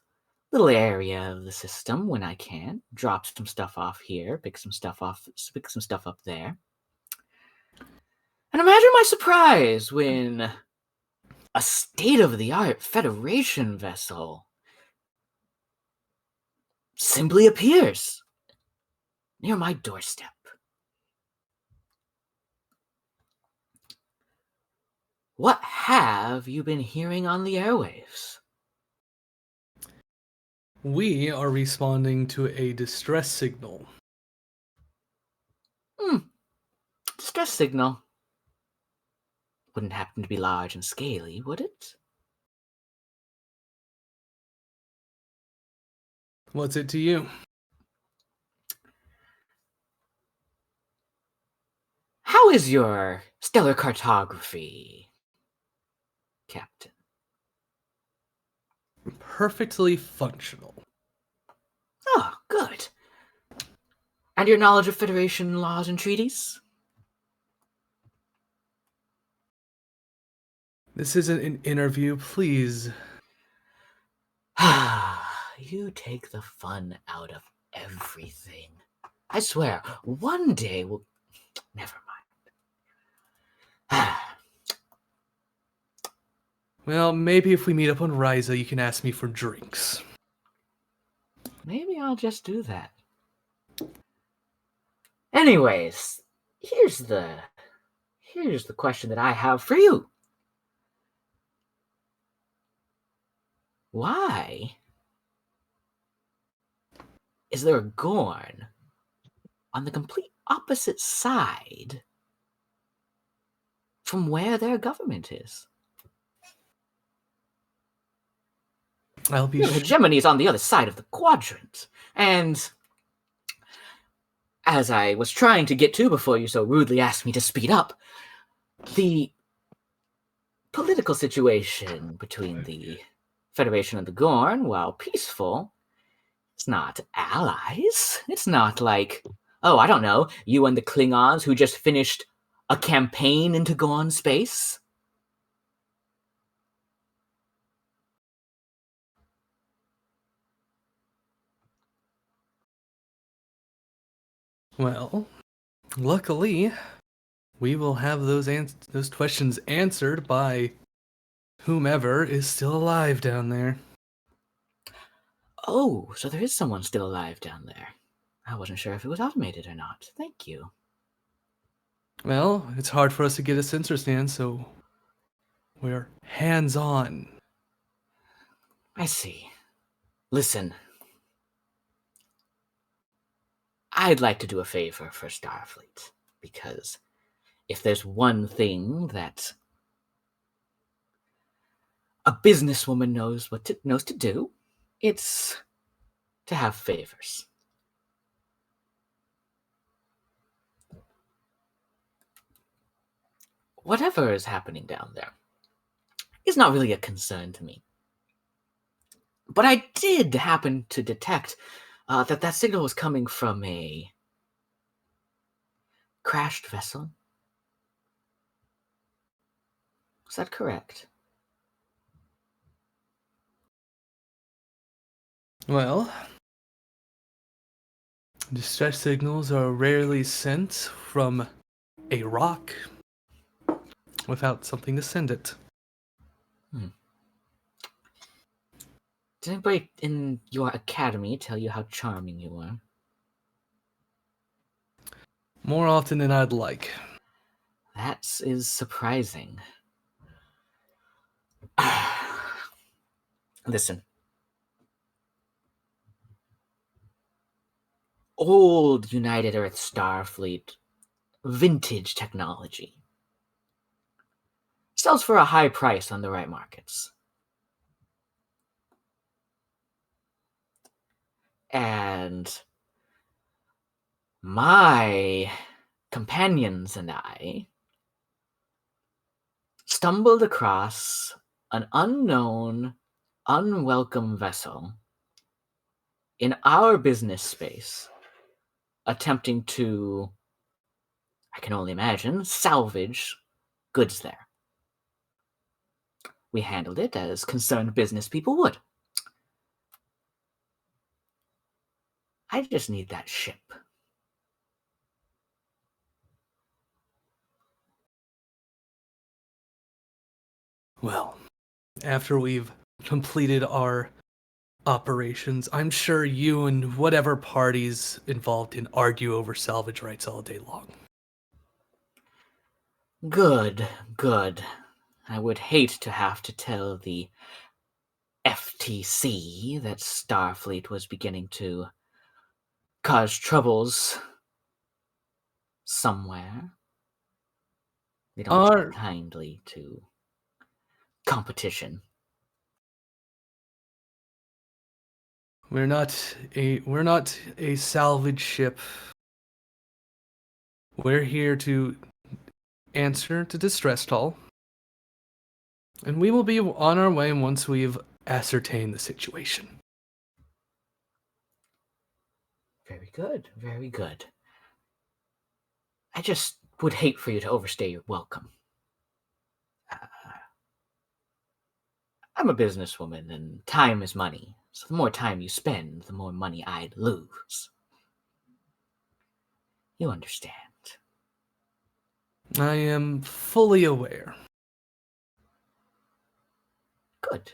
little area of the system when I can. Drop some stuff off here, pick some stuff up there. And imagine my surprise when a state-of-the-art Federation vessel simply appears near my doorstep. What have you been hearing on the airwaves?
We are responding to a distress signal.
Distress signal. Wouldn't happen to be large and scaly, would it?
What's it to you?
How is your stellar cartography, Captain?
Perfectly functional.
Oh, good. And your knowledge of Federation laws and treaties?
This isn't an interview, please.
You take the fun out of everything. I swear, one day we'll... Never mind.
Well, maybe if we meet up on Ryza, you can ask me for drinks.
Maybe I'll just do that. Anyways, here's the question that I have for you. Why is there a Gorn on the complete opposite side from where their government is?
I'll be
Your hegemony is on the other side of the quadrant, and as I was trying to get to before you so rudely asked me to speed up, the political situation between the Federation and the Gorn, while peaceful, it's not allies. It's not like, oh, I don't know, you and the Klingons who just finished a campaign into Gorn space.
Well, luckily, we will have those questions answered by whomever is still alive down there.
Oh, so there is someone still alive down there. I wasn't sure if it was automated or not. Thank you.
Well, it's hard for us to get a sensor stand, so we're hands-on.
I see. Listen, I'd like to do a favor for Starfleet, because if there's one thing that a businesswoman knows to do, it's to have favors. Whatever is happening down there is not really a concern to me. But I did happen to detect that signal was coming from a crashed vessel. Is that correct?
Well, distress signals are rarely sent from a rock without something to send it.
Did anybody in your academy tell you how charming you are?
More often than I'd like.
That is surprising. Listen. Old United Earth Starfleet vintage technology sells for a high price on the right markets. And my companions and I stumbled across an unknown, unwelcome vessel in our business space, attempting to, I can only imagine, salvage goods there. We handled it as concerned business people would. I just need that ship.
Well, after we've completed our operations, I'm sure you and whatever parties involved can argue over salvage rights all day long.
Good, good. I would hate to have to tell the FTC that Starfleet was beginning to cause troubles somewhere. They don't take kindly to competition.
We're not a salvage ship. We're here to answer to distress call, and we will be on our way once we've ascertained the situation.
Very good, very good. I just would hate for you to overstay your welcome. I'm a businesswoman, and time is money. So the more time you spend, the more money I'd lose. You understand.
I am fully aware.
Good.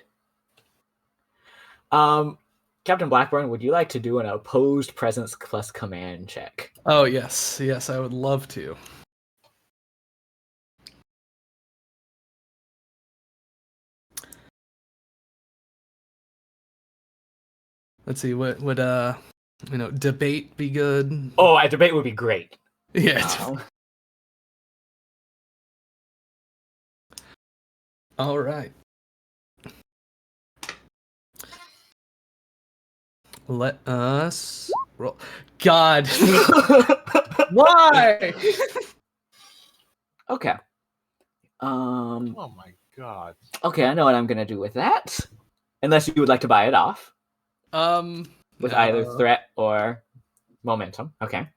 Captain Blackburn, would you like to do an opposed presence plus command check?
Oh, yes, I would love to. Let's see, what would debate be good?
Oh, a debate would be great.
Yeah. All right. Let us roll. God. Why?
Okay.
Oh my god.
Okay, I know what I'm gonna do with that. Unless you would like to buy it off. With either
No.
threat or momentum. Okay.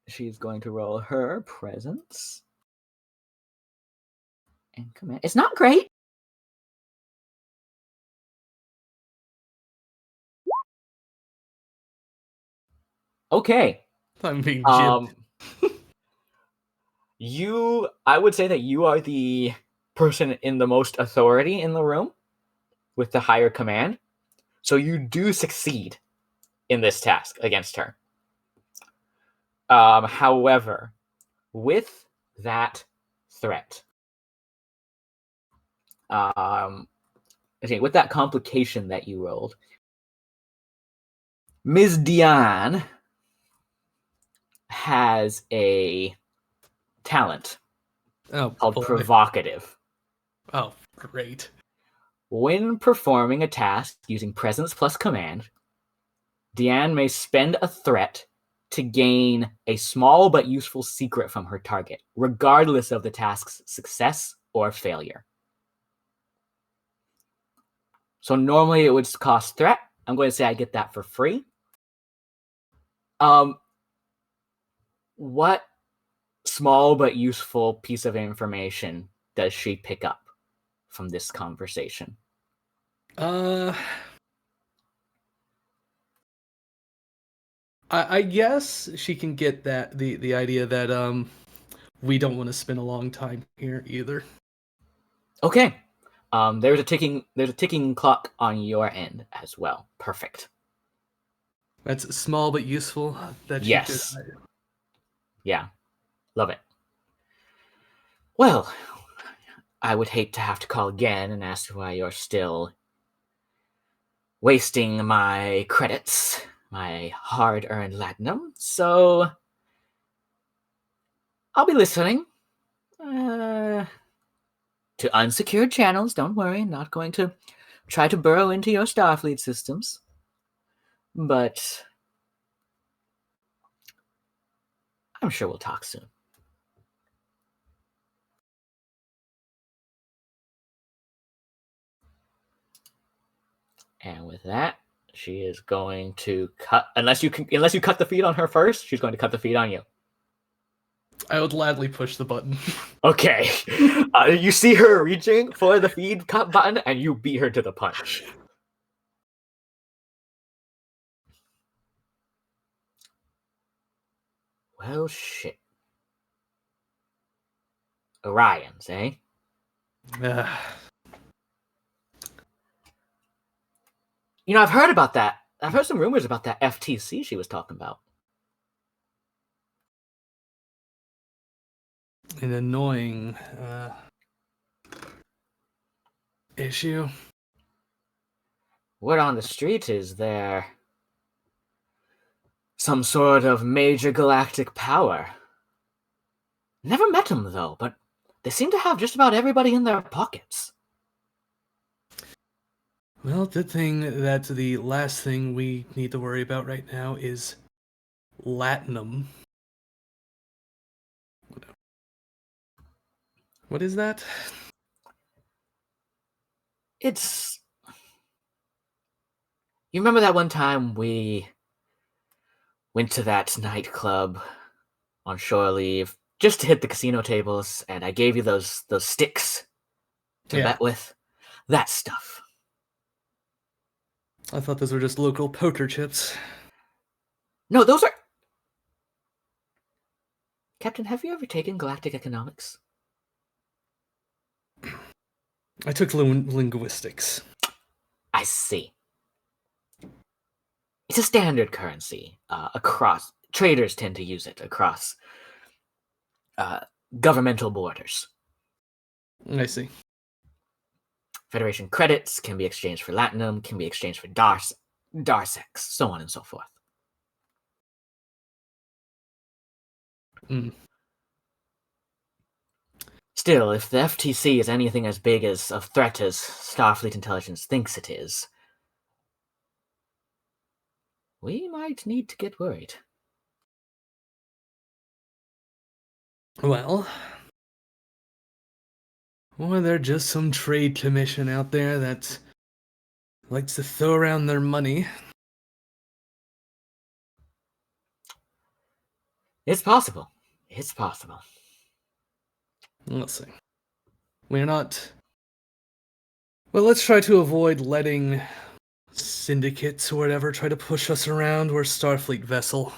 She's going to roll her presence. And command. It's not great. Okay.
I'm being jibbed.
I would say that you are the person in the most authority in the room with the higher command. So you do succeed in this task against her. However, with that threat, with that complication that you rolled, Ms. Diane has a talent called provocative.
Oh, great.
When performing a task using presence plus command, Diane may spend a threat to gain a small but useful secret from her target, regardless of the task's success or failure. So normally it would cost threat. I'm going to say I get that for free. What small but useful piece of information does she pick up from this conversation?
I guess she can get that the idea that we don't want to spend a long time here either.
Okay. There's a ticking clock on your end as well. Perfect.
That's small but useful. That
Yes.
She could...
Yeah. Love it. Well, I would hate to have to call again and ask why you're still wasting my credits, my hard-earned latinum, so I'll be listening to unsecured channels. Don't worry, I'm not going to try to burrow into your Starfleet systems, but I'm sure we'll talk soon. And with that, she is going to cut. Unless you cut the feed on her first, she's going to cut the feed on you.
I would gladly push the button.
Okay. You see her reaching for the feed cut button, and you beat her to the punch. Well, shit. Orions, eh? I've heard about that. I've heard some rumors about that FTC she was talking about.
An annoying issue.
Word on the street is there some sort of major galactic power. Never met them, though, but they seem to have just about everybody in their pockets.
Well, good thing that the last thing we need to worry about right now is latinum. What is that?
It's... You remember that one time we went to that nightclub on shore leave just to hit the casino tables, and I gave you those sticks to bet with? That stuff.
I thought those were just local poker chips.
No, those are... Captain, have you ever taken galactic economics?
I took linguistics.
I see. It's a standard currency across... Traders tend to use it across governmental borders.
I see.
Federation credits can be exchanged for latinum, can be exchanged for darsex, so on and so forth.
Mm.
Still, if the FTC is anything as big as a threat as Starfleet intelligence thinks it is, we might need to get worried.
Well, or they're just some trade commission out there that likes to throw around their money.
It's possible. It's possible.
Let's see. We're not... Well, let's try to avoid letting syndicates or whatever try to push us around. We're a Starfleet vessel.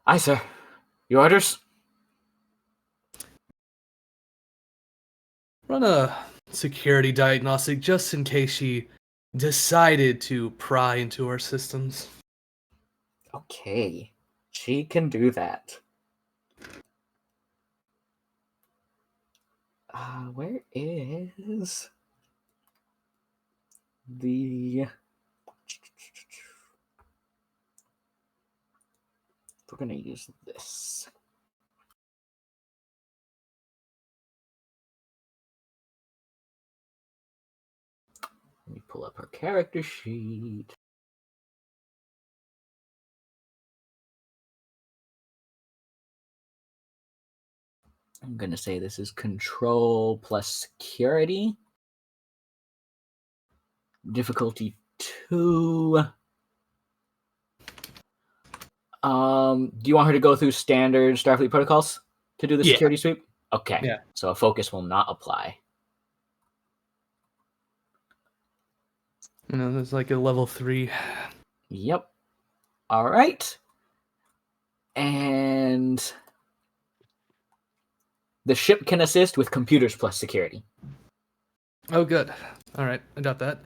Aye, sir. Your orders?
Run a security diagnostic just in case she decided to pry into our systems.
Okay. She can do that. Where is the... We're gonna use this. Let me pull up her character sheet. I'm gonna say this is control plus security. Difficulty 2. Do you want her to go through standard Starfleet protocols to do the security sweep? Okay.
Yeah.
So a focus will not apply.
You know, there's like a level 3.
Yep. All right. And the ship can assist with computers plus security.
Oh, good. All right, I got that.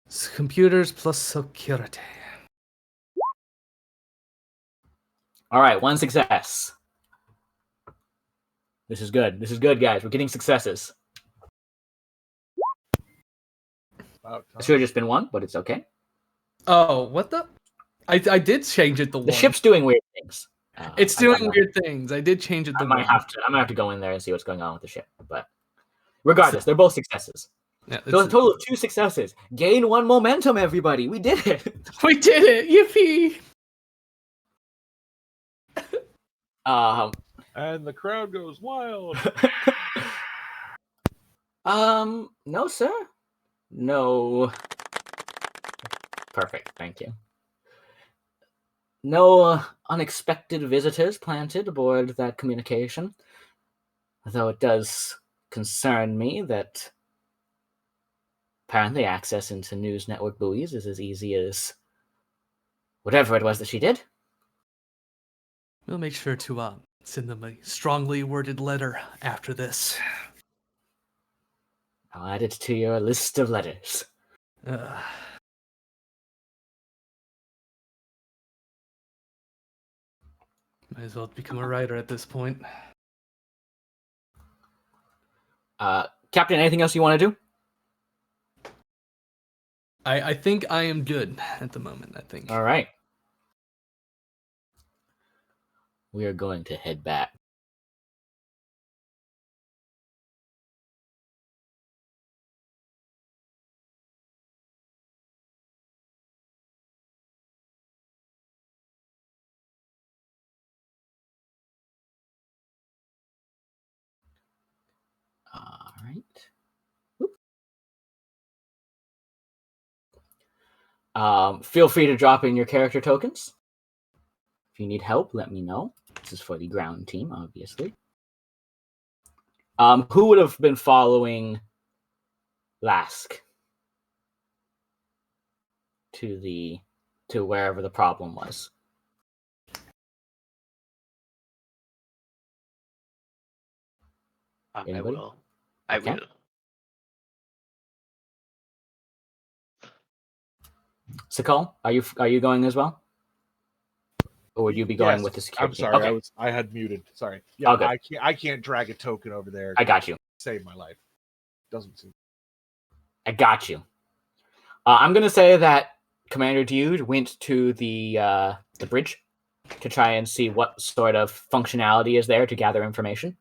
It's computers plus security.
All right, 1 success. This is good. This is good, guys. We're getting successes. It should have just been 1, but it's okay.
Oh, what the? I did change it to 1.
The ship's doing weird things.
It's doing weird things. I did change it to 1.
I'm gonna have to go in there and see what's going on with the ship. But regardless, they're both successes.
Yeah,
so a total of 2 successes. Gain 1 momentum, everybody. We did it.
We did it. Yippee!
And the crowd goes wild.
No, sir. No. Perfect. Thank you. No unexpected visitors planted aboard that communication. Though it does concern me that apparently access into news network buoys is as easy as whatever it was that she did.
We'll make sure to send them a strongly worded letter after this.
I'll add it to your list of letters.
Might as well become a writer at this point.
Captain, anything else you want to do?
I think I am good at the moment, I think.
All right. We are going to head back. right. Feel free to drop in your character tokens. If you need help, let me know. This is for the ground team, obviously. Who would have been following Lask to wherever the problem was? Anybody?
I
Okay.
will.
Sakal, are you going as well? Or would you be going with the security
I'm sorry,
team? Okay.
I had muted. Sorry. Yeah,
Oh, good.
I can't drag a token over there.
I got you.
Save my life. Doesn't seem.
I got you. I'm gonna say that Commander Dyood went to the bridge to try and see what sort of functionality is there to gather information.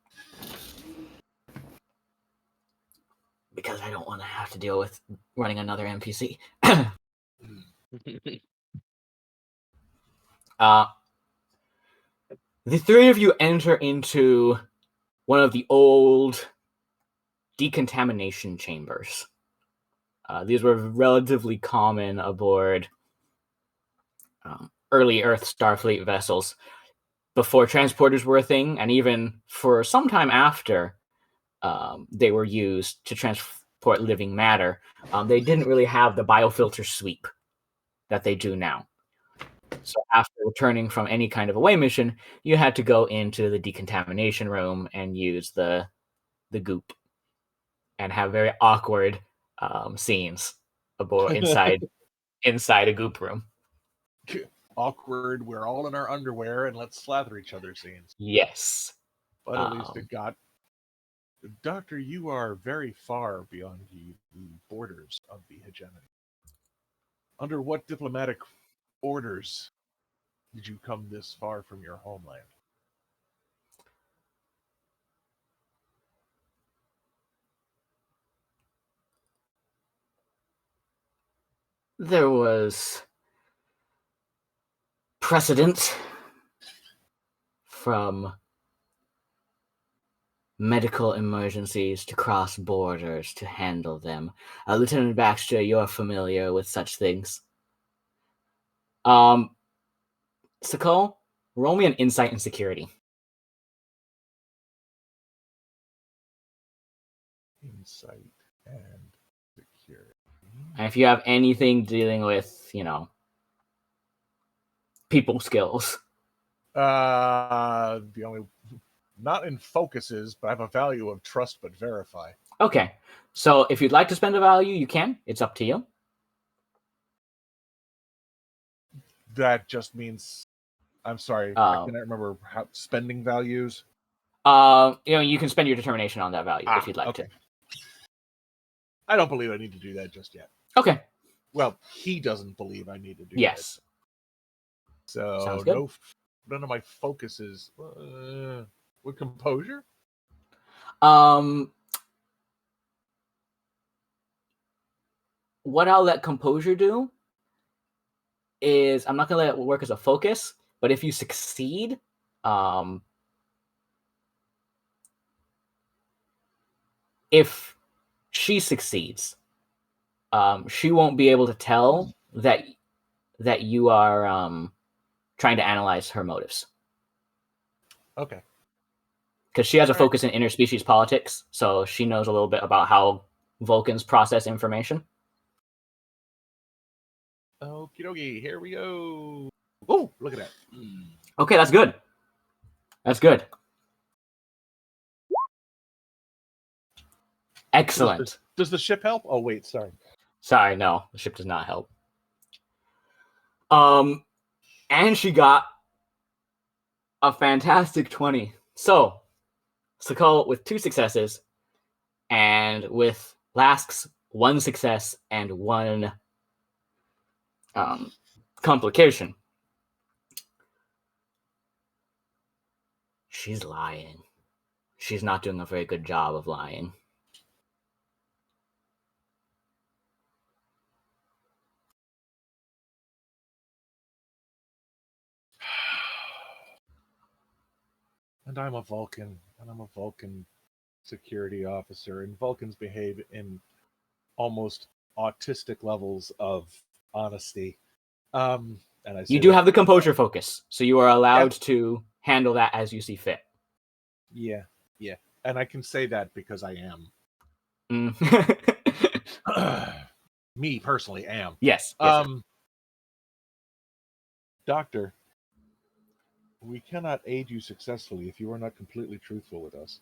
Because I don't want to have to deal with running another NPC. The three of you enter into one of the old decontamination chambers. These were relatively common aboard early Earth Starfleet vessels before transporters were a thing, and even for some time after they were used to transport living matter. They didn't really have the biofilter sweep that they do now. So after returning from any kind of away mission, you had to go into the decontamination room and use the goop and have very awkward scenes aboard inside a goop room.
Awkward. We're all in our underwear and let's slather each other scenes.
Yes.
But at least it got. Doctor, you are very far beyond the borders of the hegemony. Under what diplomatic orders did you come this far from your homeland?
There was precedent from medical emergencies to cross borders to handle them. Lieutenant Baxtra, you're familiar with such things. Sakal, roll me an insight and security.
Insight and security.
And if you have anything dealing with, people skills.
The only, not in focuses, but I have a value of trust but verify.
Okay, so if you'd like to spend a value, you can. It's up to you.
That just means, I'm sorry, I cannot remember how spending values.
You can spend your determination on that value if you'd like to.
I don't believe I need to do that just yet.
Okay.
Well, he doesn't believe I need to do that.
Yes.
So none of my focuses. With composure?
What I'll let composure do is I'm not gonna let it work as a focus, but if you succeed, if she succeeds, she won't be able to tell that you are trying to analyze her motives.
Okay.
Because she has a focus in interspecies politics, so she knows a little bit about how Vulcans process information.
Okie dokie, here we go. Oh, look at that.
Okay, that's good. That's good. Excellent.
Does the ship help? Oh, wait, sorry.
Sorry, no, the ship does not help. And she got a fantastic 20. So, Sakal with 2 successes, and with Lask's 1 success and 1 complication. She's lying. She's not doing a very good job of lying.
And I'm a Vulcan, security officer, and Vulcans behave in almost autistic levels of honesty. And I say
You do
that,
have the composure focus, so you are allowed to handle that as you see fit.
yeah, and I can say that because I am. Me personally am.
Yes.
Doctor, we cannot aid you successfully if you are not completely truthful with us.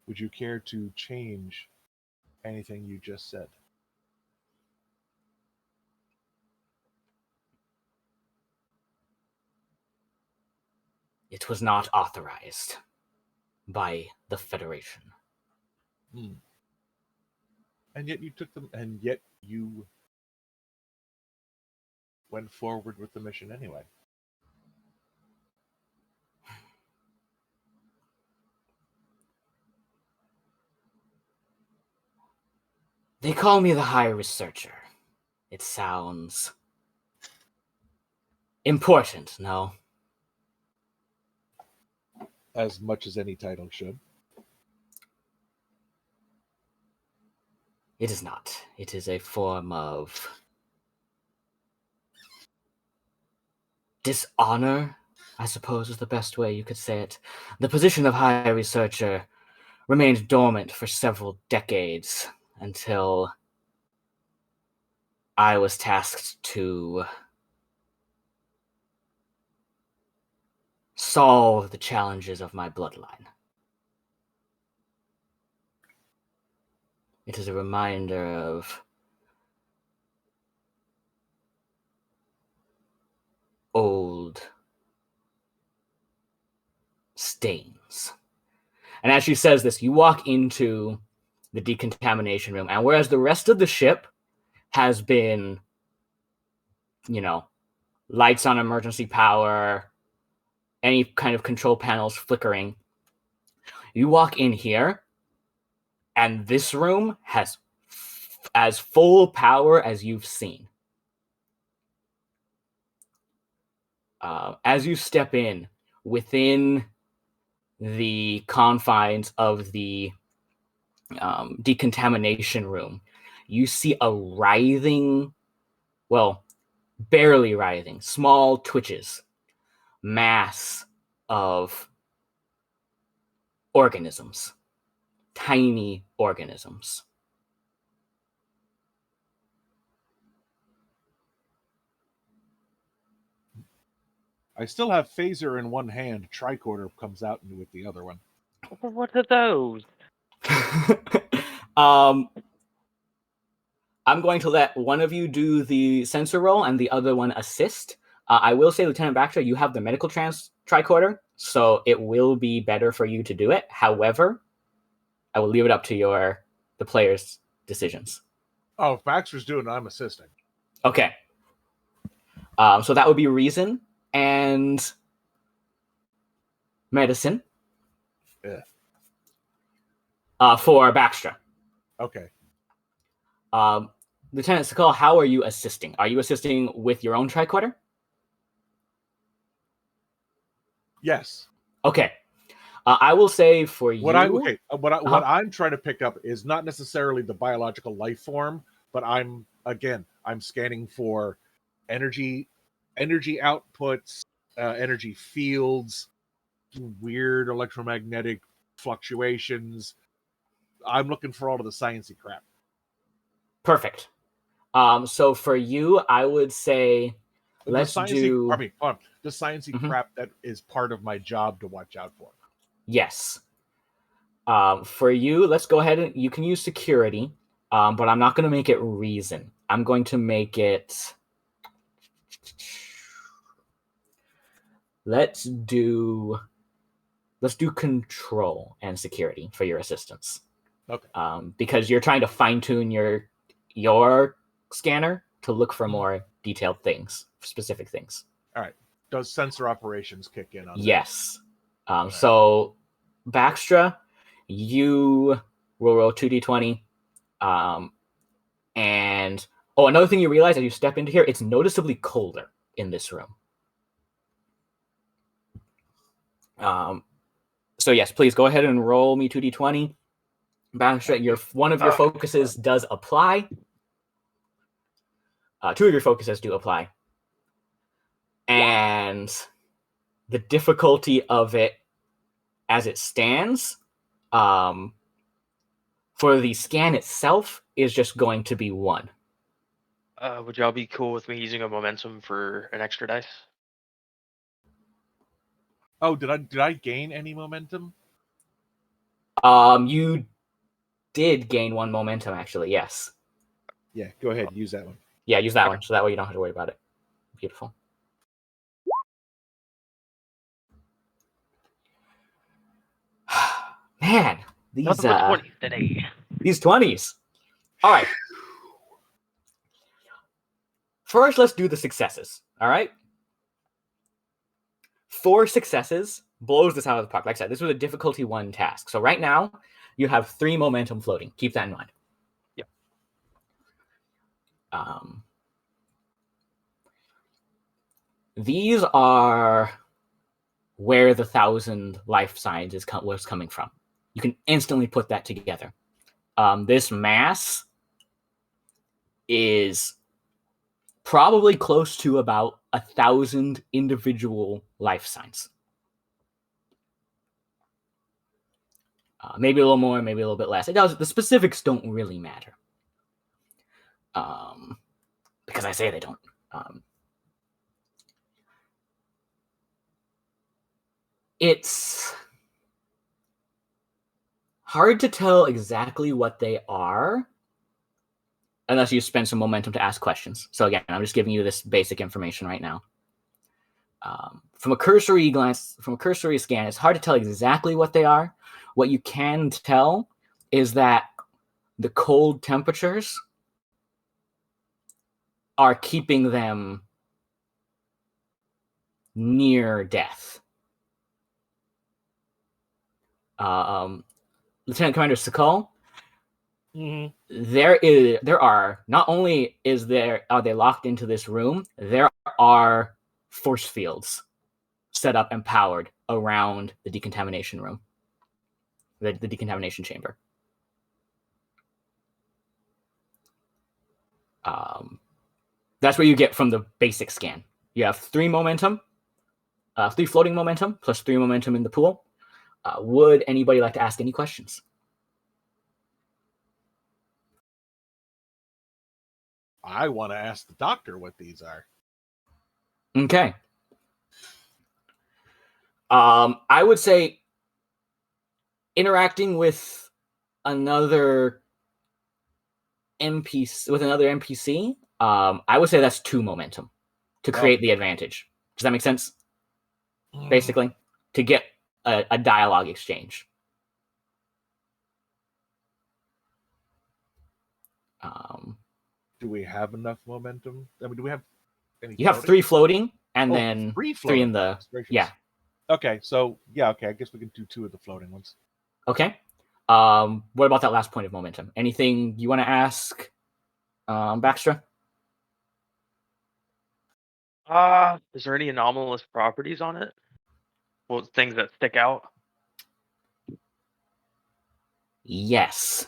Would you care to change anything you just said?
It was not authorized by the Federation.
And yet you took them, and yet you went forward with the mission anyway.
They call me the High Researcher. It sounds important, no?
As much as any title should.
It is not. It is a form of dishonor, I suppose is the best way you could say it. The position of High Researcher remained dormant for several decades until I was tasked to solve the challenges of my bloodline. It is a reminder of old stains. And as she says this, you walk into the decontamination room, and whereas the rest of the ship has been, lights on emergency power, any kind of control panels flickering, you walk in here, and this room has as full power as you've seen. As you step in within the confines of the decontamination room, you see a writhing, well, barely writhing, small twitches, mass of organisms, tiny organisms.
I still have phaser in one hand, tricorder comes out with the other one.
What are those?
I'm going to let one of you do the sensor roll and the other one assist. I will say, Lieutenant Baxtra, you have the medical tricorder, so it will be better for you to do it. However, I will leave it up to the players' decisions.
Oh, if Baxter's doing it, I'm assisting.
Okay. So that would be reason and medicine.
Yeah.
For Baxtra.
Okay.
Lieutenant Sakal, how are you assisting? Are you assisting with your own tricorder?
Yes.
Okay. I will say for
what I'm trying to pick up is not necessarily the biological life form, but I'm scanning for energy outputs, energy fields, weird electromagnetic fluctuations. I'm looking for all of the sciencey crap.
Perfect. So for you, I would say
the sciencey crap that is part of my job to watch out for.
Yes. For you, let's go ahead and you can use security, but I'm not going to make it reason. I'm going to make it. Let's do control and security for your assistance.
Okay.
Because you're trying to fine tune your scanner to look for more detailed things, specific things.
All right. Does sensor operations kick in on that?
Yes. So Baxtra, you will roll 2d20. And another thing you realize as you step into here, it's noticeably colder in this room. So yes, please go ahead and roll me 2d20. Baxtra, one of your focuses does apply. Two of your focuses do apply. And the difficulty of it as it stands, for the scan itself, is just going to be 1.
Would y'all be cool with me using a momentum for an extra dice?
Oh, did I gain any momentum?
You did gain 1 momentum, actually, yes.
Yeah, go ahead, use that one.
Yeah, use that one, so that way you don't have to worry about it. Beautiful. Man, these
20s today.
These 20s. All right. First, let's do the successes. All right. 4 successes blows this out of the park. Like I said, this was a difficulty 1 task. So right now, you have 3 momentum floating. Keep that in mind.
Yep.
These are where the 1,000 life signs was coming from. You can instantly put that together. This mass is probably close to about 1,000 individual life signs. Maybe a little more, maybe a little bit less. The specifics don't really matter. Because I say they don't. It's hard to tell exactly what they are unless you spend some momentum to ask questions. So again, I'm just giving you this basic information right now. From a cursory scan, it's hard to tell exactly what they are. What you can tell is that the cold temperatures are keeping them near death. Lieutenant Commander Sakal, there are not only are they locked into this room, there are force fields set up and powered around the decontamination room, the decontamination chamber. That's what you get from the basic scan. You have 3 momentum, 3 floating momentum, plus 3 momentum in the pool. Would anybody like to ask any questions?
I want to ask the doctor what these are.
Okay. I would say interacting with another NPC, I would say that's 2 momentum to create the advantage. Does that make sense? Basically, to get a dialogue exchange.
Do we have enough momentum? I mean, do we have any?
You have 3 floating, and then
3
3 in the yeah.
Okay, so yeah, okay. I guess we can do 2 of the floating ones.
Okay. What about that last point of momentum? Anything you want to ask, Baxtra?
Is there any anomalous properties on it? Well, things that stick out?
Yes.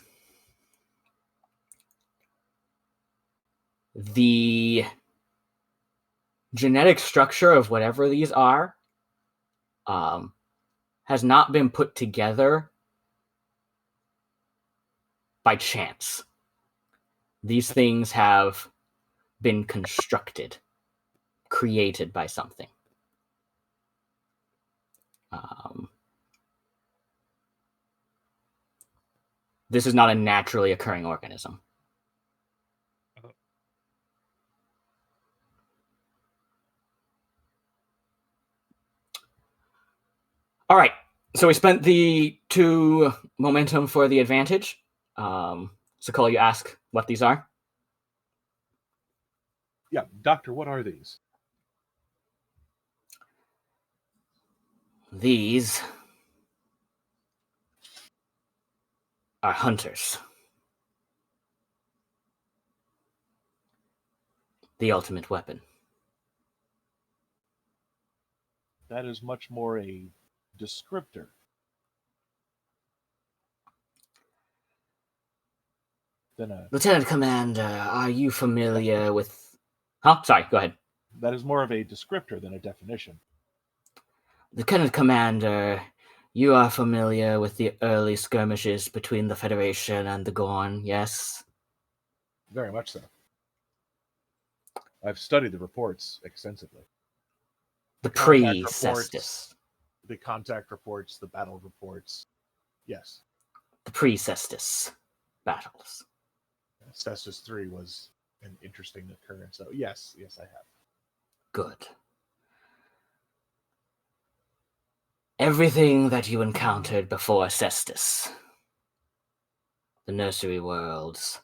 The genetic structure of whatever these are has not been put together by chance. These things have been constructed, created by something. This is not a naturally occurring organism. All right, so we spent the 2 momentum for the advantage. Sakal, you ask what these are?
Yeah, doctor, what are these?
These are hunters. The ultimate weapon.
That is much more a descriptor. Than a
Lieutenant Commander, are you familiar with... Huh? Sorry, go ahead.
That is more of a descriptor than a definition.
Lieutenant Commander, you are familiar with the early skirmishes between the Federation and the Gorn, yes?
Very much so. I've studied the reports extensively.
The
Contact
pre-Cestus.
The contact reports, the battle reports. Yes.
The pre-Cestus battles.
Cestus 3 was an interesting occurrence. So yes, I have.
Good. Everything that you encountered before Cestus, the nursery worlds,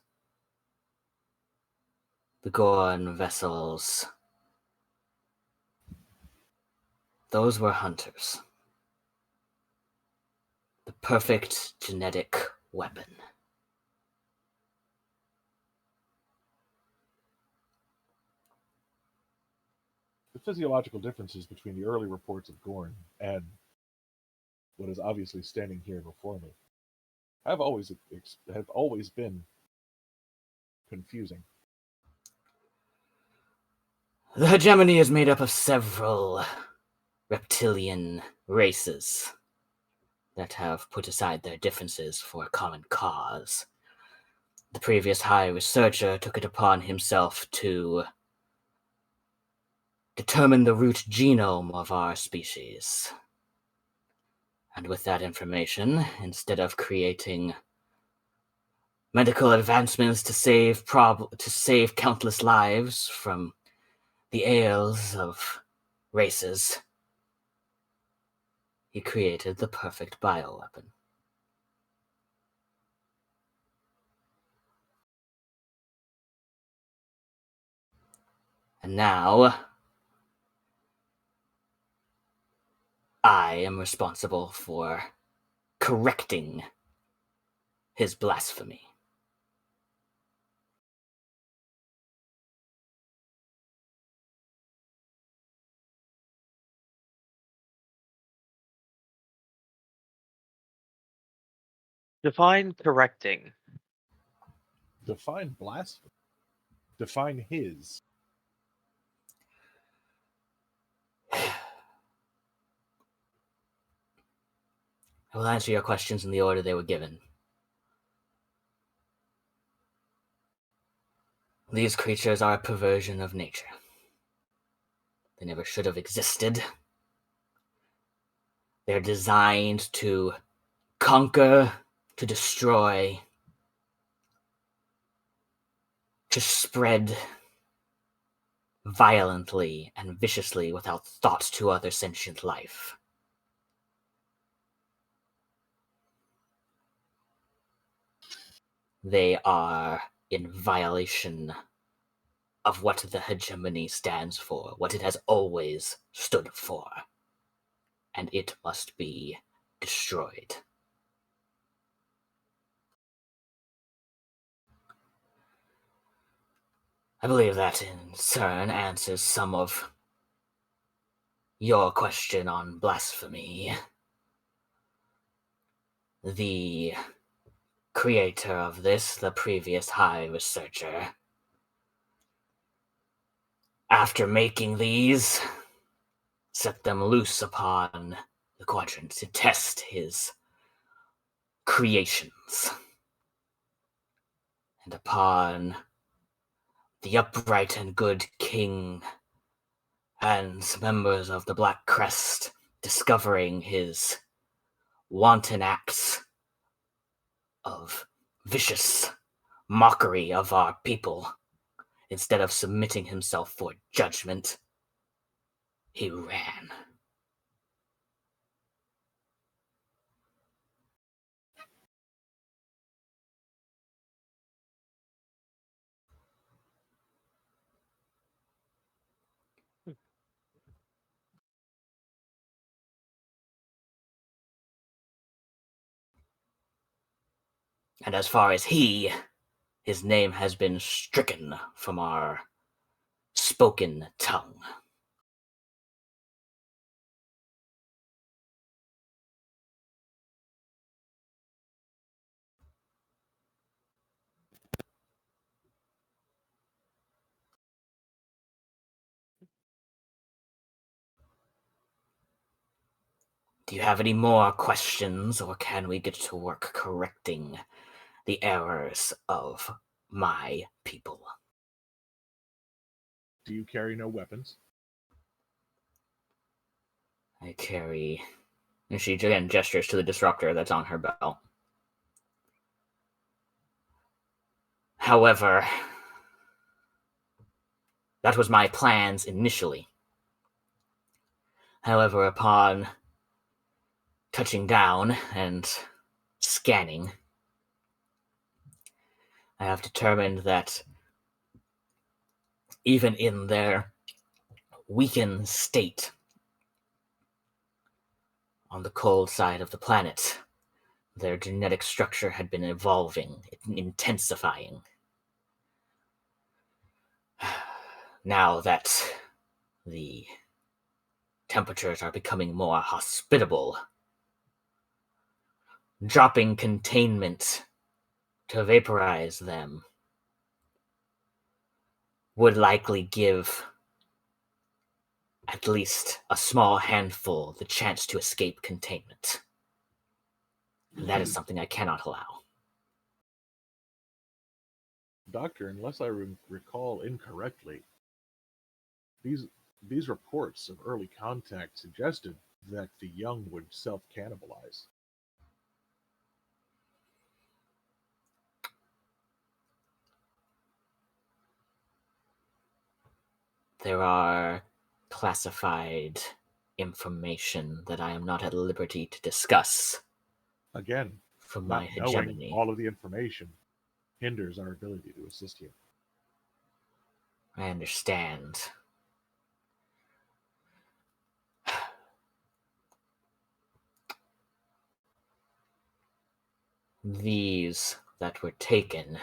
the Gorn vessels, those were hunters. The perfect genetic weapon.
The physiological differences between the early reports of Gorn and what is obviously standing here before me have always been confusing.
The hegemony is made up of several reptilian races that have put aside their differences for a common cause. The previous High Researcher took it upon himself to determine the root genome of our species. And with that information, instead of creating medical advancements to save countless lives from the ails of races, he created the perfect bioweapon. And now, I am responsible for correcting his blasphemy.
Define correcting.
Define blasphemy. Define his.
I will answer your questions in the order they were given. These creatures are a perversion of nature. They never should have existed. They're designed to conquer, to destroy, to spread violently and viciously without thought to other sentient life. They are in violation of what the hegemony stands for, what it has always stood for, and it must be destroyed. I believe that in turn answers some of your question on blasphemy. The creator of this, the previous High Researcher, after making these, set them loose upon the quadrant to test his creations. And upon the upright and good king and members of the Black Crest discovering his wanton acts of vicious mockery of our people, instead of submitting himself for judgment, he ran. And as far as his name has been stricken from our spoken tongue. Do you have any more questions, or can we get to work correcting the errors of my people?
Do you carry no weapons?
I carry... And she again gestures to the disruptor that's on her belt. However, that was my plans initially. However, upon touching down and scanning, I have determined that even in their weakened state on the cold side of the planet, their genetic structure had been evolving, intensifying. Now that the temperatures are becoming more hospitable, dropping containment to vaporize them would likely give at least a small handful the chance to escape containment. And that is something I cannot allow.
Doctor, unless I recall incorrectly, these reports of early contact suggested that the young would self-cannibalize.
There are classified information that I am not at liberty to discuss.
Again,
From
not
my
knowing
hegemony.
all of the information hinders our ability to assist you.
I understand. These that were taken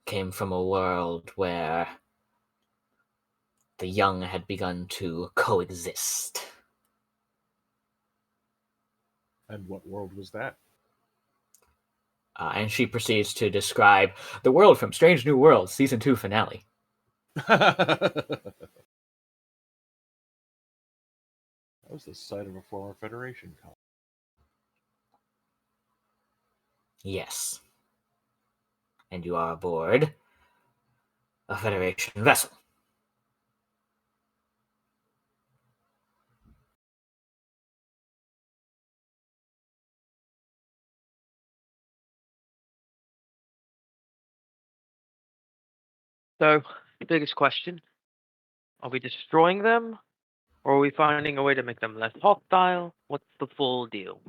came from a world where the young had begun to coexist.
And what world was that?
And she proceeds to describe the world from Strange New Worlds, Season 2 finale.
That was the site of a former Federation colony.
Yes. And you are aboard a Federation vessel.
So, the biggest question, are we destroying them? Or are we finding a way to make them less hostile? What's the full deal?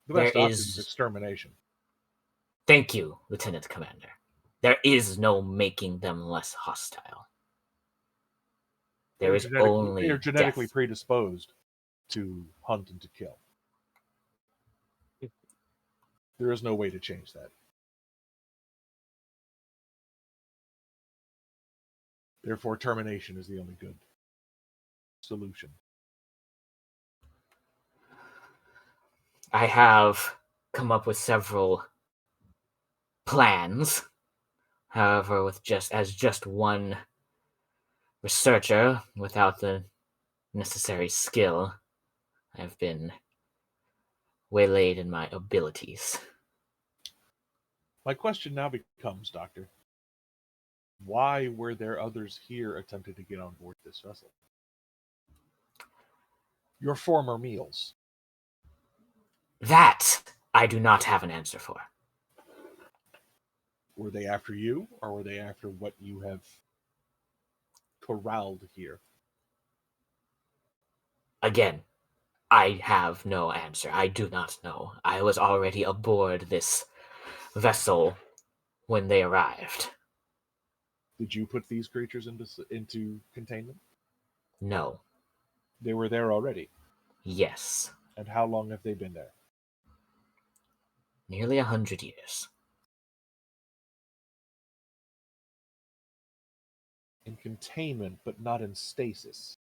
The
There
best option is
is...
extermination.
Thank you, Lieutenant Commander. There is no making them less hostile. There is only
they are genetically
death.
predisposed to hunt and to kill. There is no way to change that. Therefore, termination is the only good solution.
I have come up with several plans. However, with just one researcher without the necessary skill, I've been waylaid in my abilities.
My question now becomes, Doctor, why were there others here attempting to get on board this vessel? Your former meals.
That I do not have an answer for.
Were they after you, or were they after what you have corralled here?
Again, I have no answer. I do not know. I was already aboard this vessel when they arrived.
Did you put these creatures into containment?
No.
They were there already?
Yes.
And how long have they been there?
Nearly 100 years.
In containment, but not in stasis.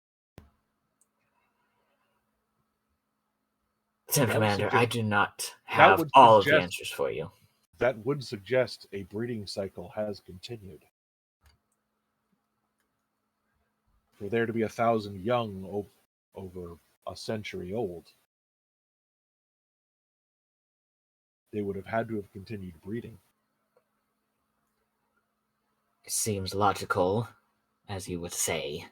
Lieutenant Commander, I do not have all of the answers for you.
That would suggest a breeding cycle has continued. For there to be 1,000 young over a century old, they would have had to have continued breeding.
It seems logical, as you would say.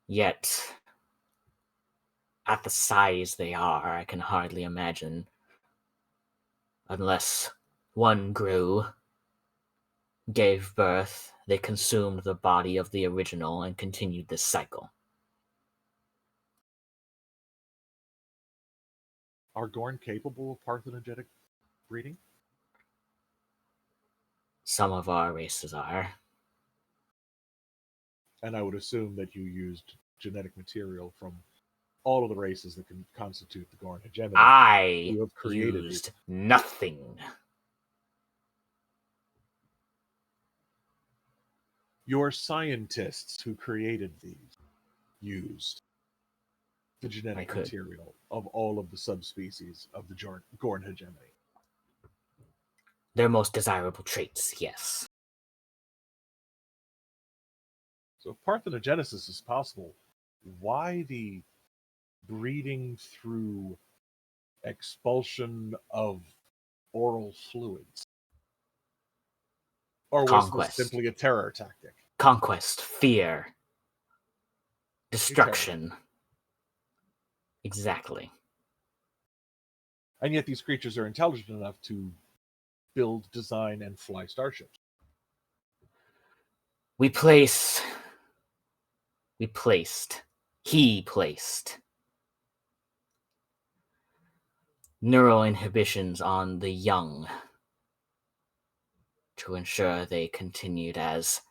Yet, at the size they are, I can hardly imagine, unless one grew, gave birth, they consumed the body of the original and continued this cycle.
Are Gorn capable of parthenogenetic breeding?
Some of our races are.
And I would assume that you used genetic material from all of the races that can constitute the Gorn hegemony.
I
You have created
used nothing.
Your scientists who created these used the genetic material of all of the subspecies of the Gorn hegemony.
Their most desirable traits, yes.
So if parthenogenesis is possible, why the breeding through expulsion of oral fluids? Or was
Conquest.
this simply a terror tactic?
Conquest, fear, destruction. Exactly.
And yet these creatures are intelligent enough to build, design, and fly starships.
He placed neural inhibitions on the young to ensure they continued as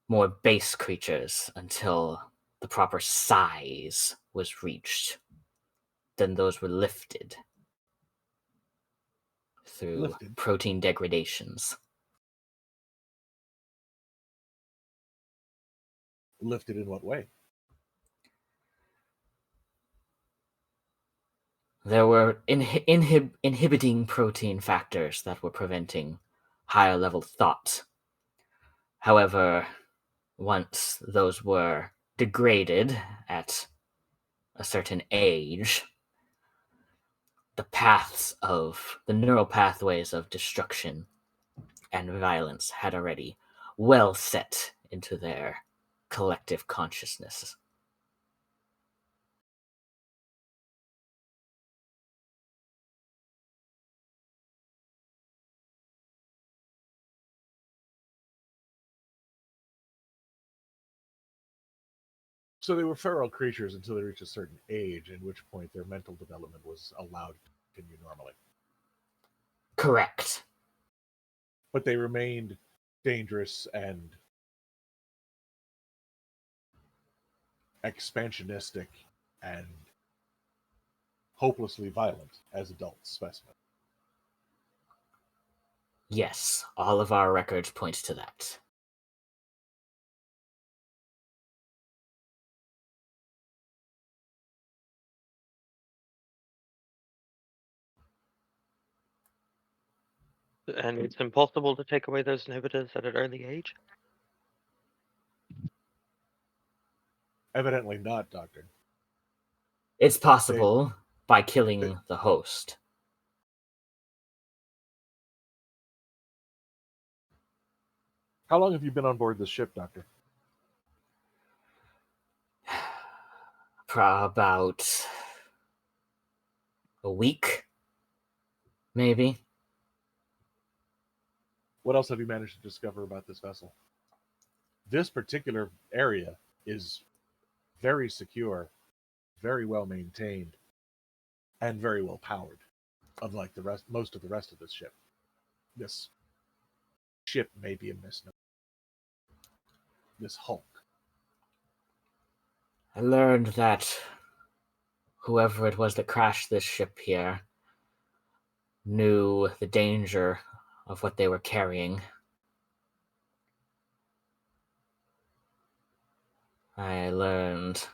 more base creatures until the proper size was reached. Then those were lifted through protein degradations.
Lifted in what way?
There were inhibiting protein factors that were preventing higher level thought. However, once those were degraded at a certain age, the neural pathways of destruction and violence had already well set into their collective consciousness.
So they were feral creatures until they reached a certain age, at which point their mental development was allowed to continue normally.
Correct.
But they remained dangerous and expansionistic and hopelessly violent as adult specimens.
Yes, all of our records point to that.
And it's impossible to take away those inhibitors at an early age?
Evidently not, Doctor.
It's possible by killing the host.
How long have you been on board this ship, Doctor?
About a week, maybe.
What else have you managed to discover about this vessel? This particular area is very secure, very well maintained, and very well powered, unlike most of the rest of this ship. This ship may be a misnomer. This hulk.
I learned that whoever it was that crashed this ship here knew the danger of what they were carrying. I learned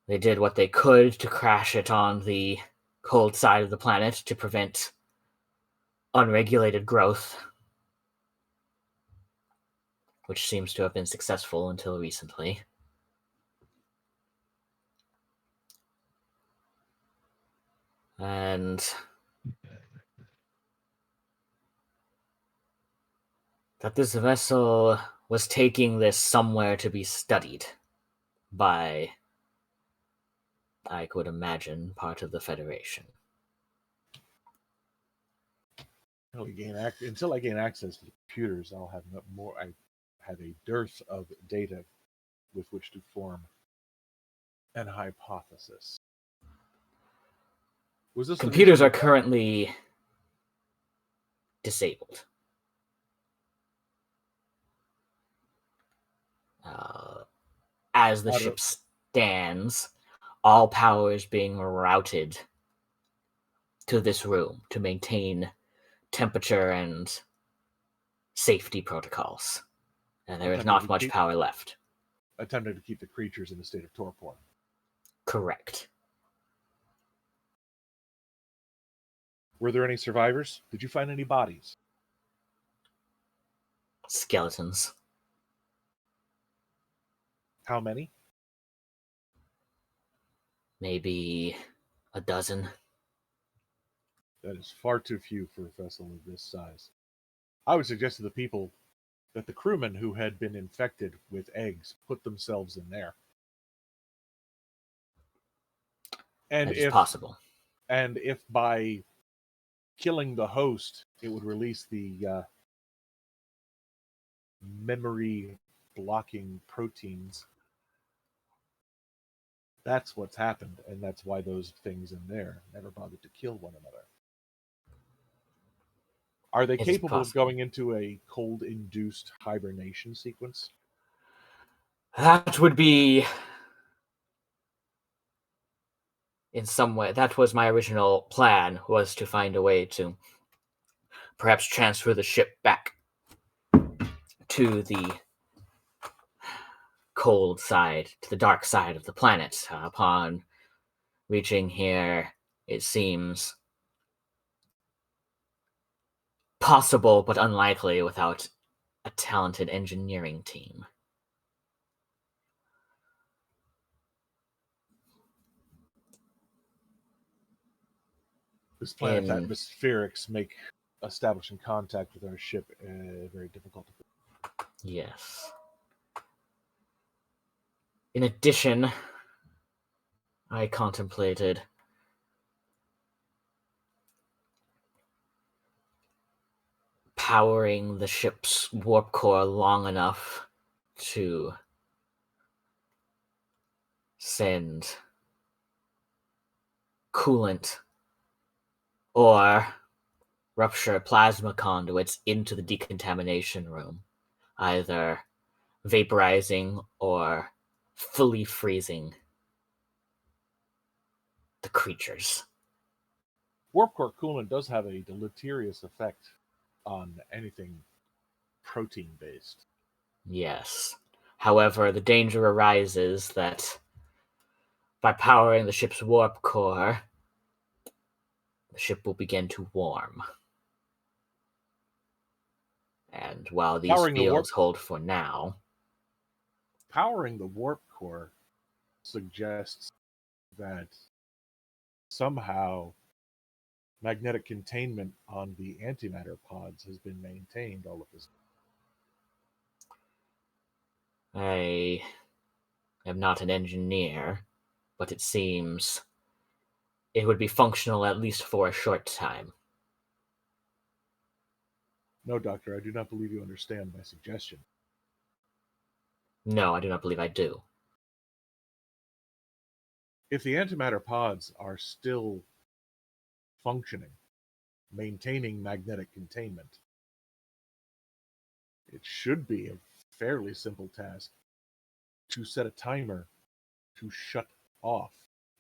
they did what they could to crash it on the cold side of the planet to prevent unregulated growth, which seems to have been successful until recently. And that this vessel was taking this somewhere to be studied by, I could imagine, part of the Federation.
Until I gain access to the computers, I'll have more. I have a dearth of data with which to form an hypothesis. Was this
Computers are currently disabled. As the ship stands, all power is being routed to this room to maintain temperature and safety protocols. And there is not much power left.
Attempting to keep the creatures in a state of torpor.
Correct.
Were there any survivors? Did you find any bodies?
Skeletons.
How many?
Maybe a dozen.
That is far too few for a vessel of this size. I would suggest to the people that the crewmen who had been infected with eggs put themselves in there. And
if possible.
And if by killing the host, it would release the memory-blocking proteins, that's what's happened, and that's why those things in there never bothered to kill one another. Are they capable of going into a cold-induced hibernation sequence?
That would be, in some way, that was my original plan, was to find a way to perhaps transfer the ship back to the cold side, to the dark side of the planet. Upon reaching here, it seems possible but unlikely without a talented engineering team.
This planet's atmospherics make establishing contact with our ship very difficult.
Yes. In addition, I contemplated powering the ship's warp core long enough to send coolant or rupture plasma conduits into the decontamination room, either vaporizing or fully freezing the creatures.
Warp core coolant does have a deleterious effect on anything protein-based.
Yes. However, the danger arises that by powering the ship's warp core, the ship will begin to warm. And while these fields hold for now,
powering the warp core suggests that somehow magnetic containment on the antimatter pods has been maintained all of this.
I am not an engineer, but it seems it would be functional at least for a short time.
No, Doctor, I do not believe you understand my suggestion.
No, I do not believe I do.
If the antimatter pods are still functioning, maintaining magnetic containment, it should be a fairly simple task to set a timer to shut off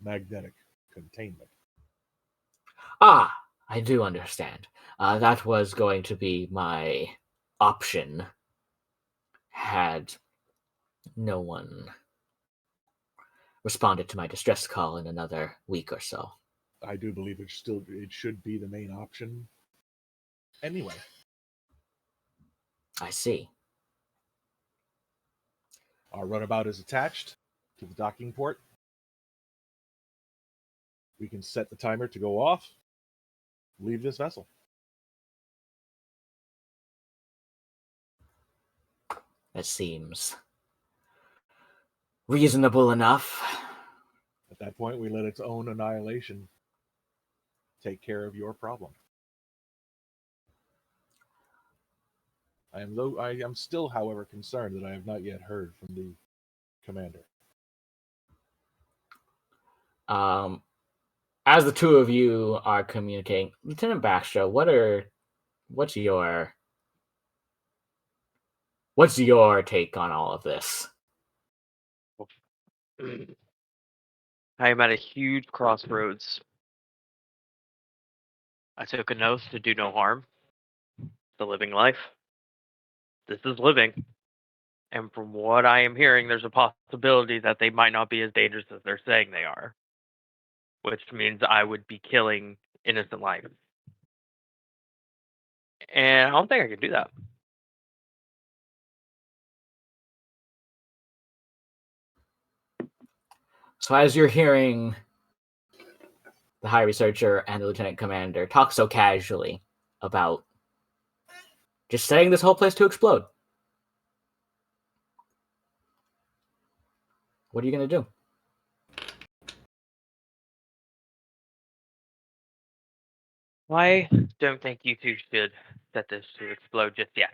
magnetic containment.
Ah, I do understand. That was going to be my option had no one responded to my distress call in another week or so.
I do believe it should be the main option. Anyway.
I see.
Our runabout is attached to the docking port. we can set the timer to go off, leave this vessel.
That seems reasonable enough.
At that point, we let its own annihilation take care of your problem. I am still, however, concerned that I have not yet heard from the commander.
As the two of you are communicating, Lieutenant Baxtra, what's your take on all of this?
I am at a huge crossroads. I took an oath to do no harm. The living life. This is living. And from what I am hearing, there's a possibility that they might not be as dangerous as they're saying they are. Which means I would be killing innocent life. And I don't think I can do that.
So as you're hearing the High Researcher and the Lieutenant Commander talk so casually about just setting this whole place to explode, what are you going to do?
I don't think you two should set this to explode just yet.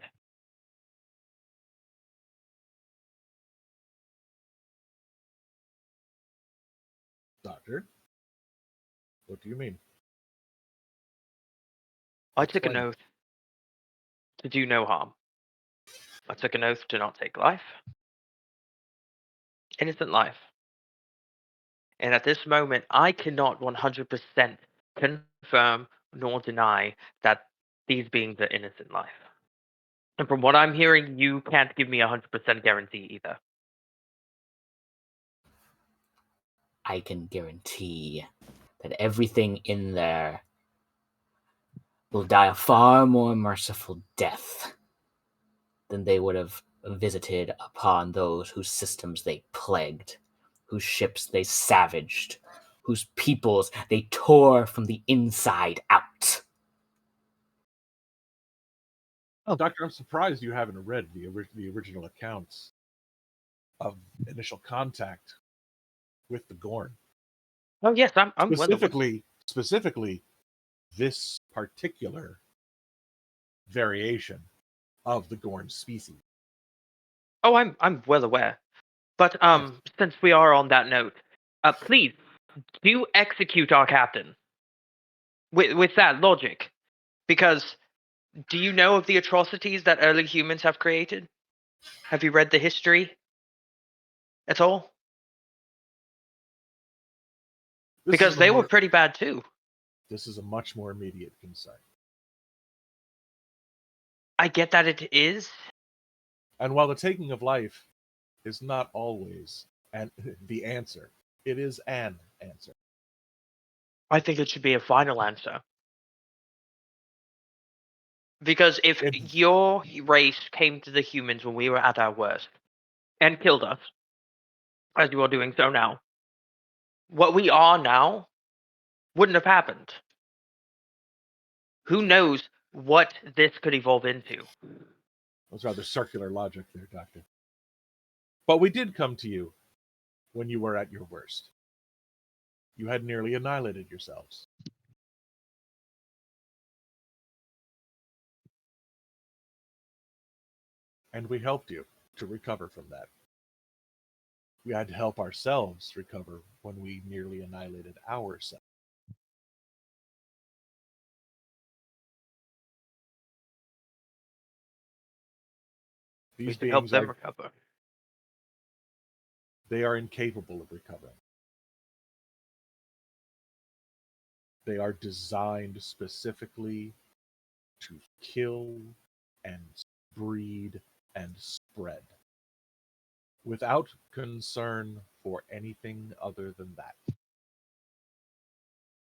Doctor, what do you mean?
I took an
Explain.
oath to do no harm. I took an oath to not take life. Innocent life. And at this moment, I cannot 100% confirm nor deny that these beings are innocent life. And from what I'm hearing, you can't give me 100% guarantee either.
I can guarantee that everything in there will die a far more merciful death than they would have visited upon those whose systems they plagued, whose ships they savaged, whose peoples they tore from the inside out.
Oh, Doctor, I'm surprised you haven't read the original accounts of initial contact with the Gorn.
Oh yes, I'm well aware.
Specifically, this particular variation of the Gorn species.
Oh, I'm well aware. But
Yes.
since we are on that note, please do execute our captain. With that logic, because do you know of the atrocities that early humans have created? Have you read the history at all? Because they were pretty bad too.
This is a much more immediate concern.
I get that it is.
And while the taking of life is not always the answer, it is an answer.
I think it should be a final answer. Because if your race came to the humans when we were at our worst and killed us, as you are doing so now, what we are now wouldn't have happened. Who knows what this could evolve into?
That's rather circular logic there, Doctor. But we did come to you when you were at your worst. You had nearly annihilated yourselves. And we helped you to recover from that. We had to help ourselves recover when we nearly annihilated ourselves.
We
These
should help
beings
them recover.
They are incapable of recovering. They are designed specifically to kill and breed and spread, without concern for anything other than that.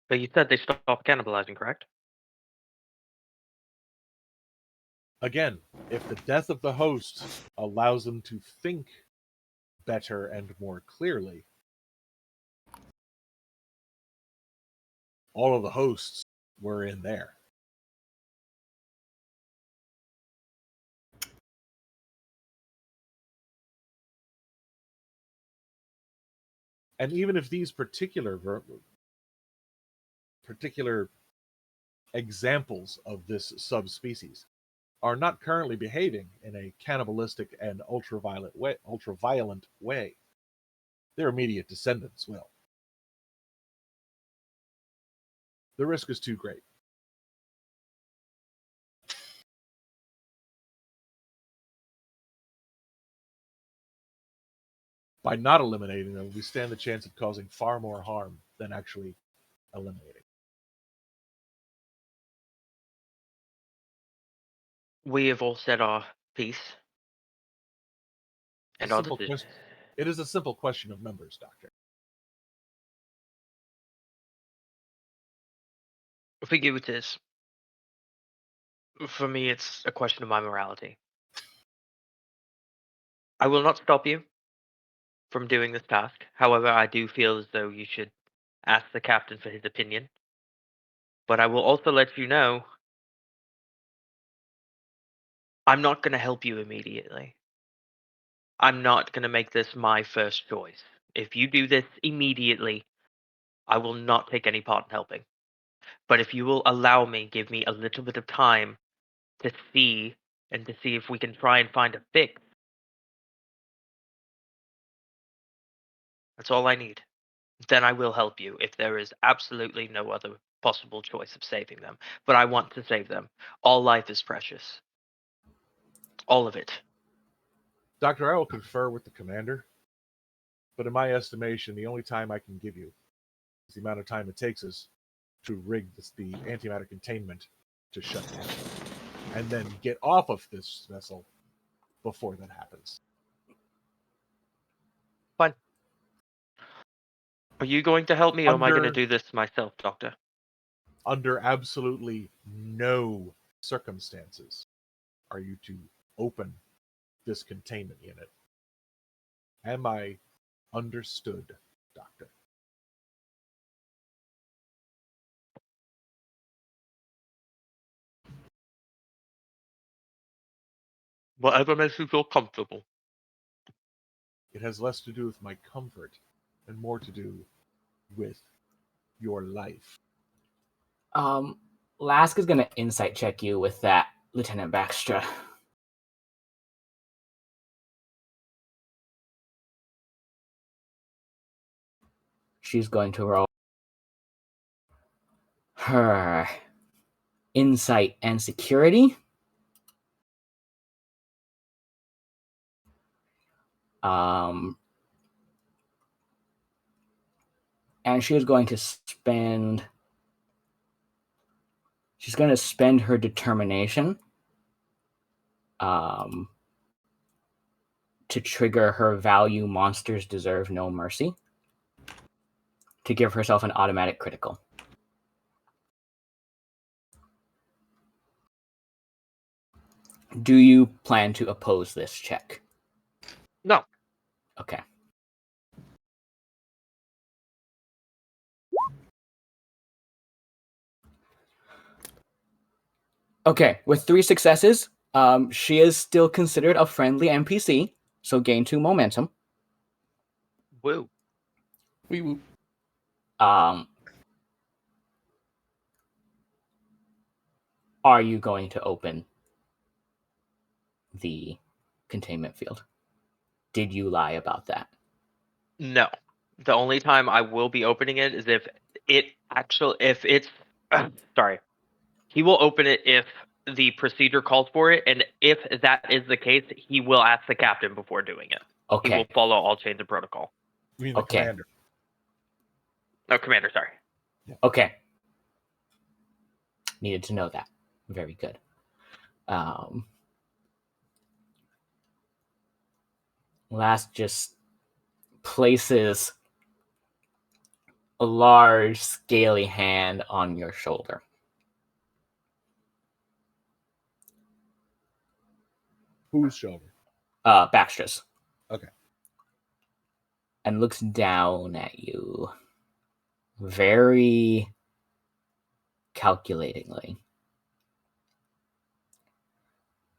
But you said they stopped cannibalizing, correct?
Again, if the death of the host allows them to think better and more clearly, all of the hosts were in there. And even if these particular examples of this subspecies are not currently behaving in a cannibalistic and ultraviolent way, their immediate descendants will. The risk is too great. By not eliminating them, we stand the chance of causing far more harm than actually eliminating.
We have all said our piece. And our decision.
It is a simple question of numbers, Doctor.
For you it is. For me, it's a question of my morality. I will not stop you from doing this task. However, I do feel as though you should ask the captain for his opinion. But I will also let you know I'm not going to help you immediately. I'm not going to make this my first choice. If you do this immediately, I will not take any part in helping. But if you will allow me, give me a little bit of time to see if we can try and find a fix. That's all I need. Then I will help you if there is absolutely no other possible choice of saving them. But I want to save them. All life is precious. All of it.
Doctor, I will confer with the commander, but in my estimation, the only time I can give you is the amount of time it takes us to rig the antimatter containment to shut down, and then get off of this vessel before that happens.
Fine. Are you going to help me, or am I going to do this myself, Doctor?
Under absolutely no circumstances are you to open this containment unit. Am I understood, Doctor?
Whatever makes you feel comfortable.
It has less to do with my comfort and more to do with your life.
Lask is going to insight check you with that, Lieutenant Baxtra. She's going to roll her insight and security. And she is going to spend. She's going to spend her determination to trigger her value monsters deserve no mercy to give herself an automatic critical. Do you plan to oppose this check?
No.
Okay. Okay, with 3 successes, she is still considered a friendly NPC, so gain 2 momentum.
Woo.
Wee woo.
Are you going to open the containment field? Did you lie about that?
No. The only time I will be opening it is if it's sorry. He will open it if the procedure calls for it, and if that is the case, he will ask the captain before doing it.
Okay.
He will follow all chains of protocol.
You mean the commander?
No, commander, sorry.
Yeah.
Okay. Needed to know that. Very good. Last just places a large, scaly hand on your shoulder.
Whose shoulder?
Baxtra's.
Okay.
And looks down at you. Very calculatingly.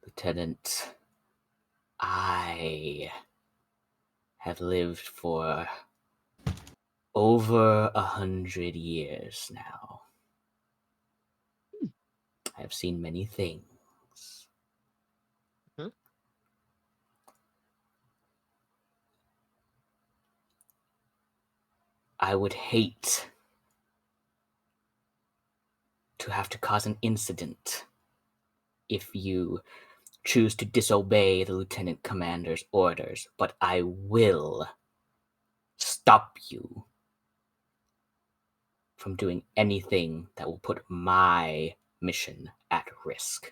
Lieutenant, I have lived for over 100 years now. I have seen many things. I would hate to have to cause an incident if you choose to disobey the lieutenant commander's orders, but I will stop you from doing anything that will put my mission at risk.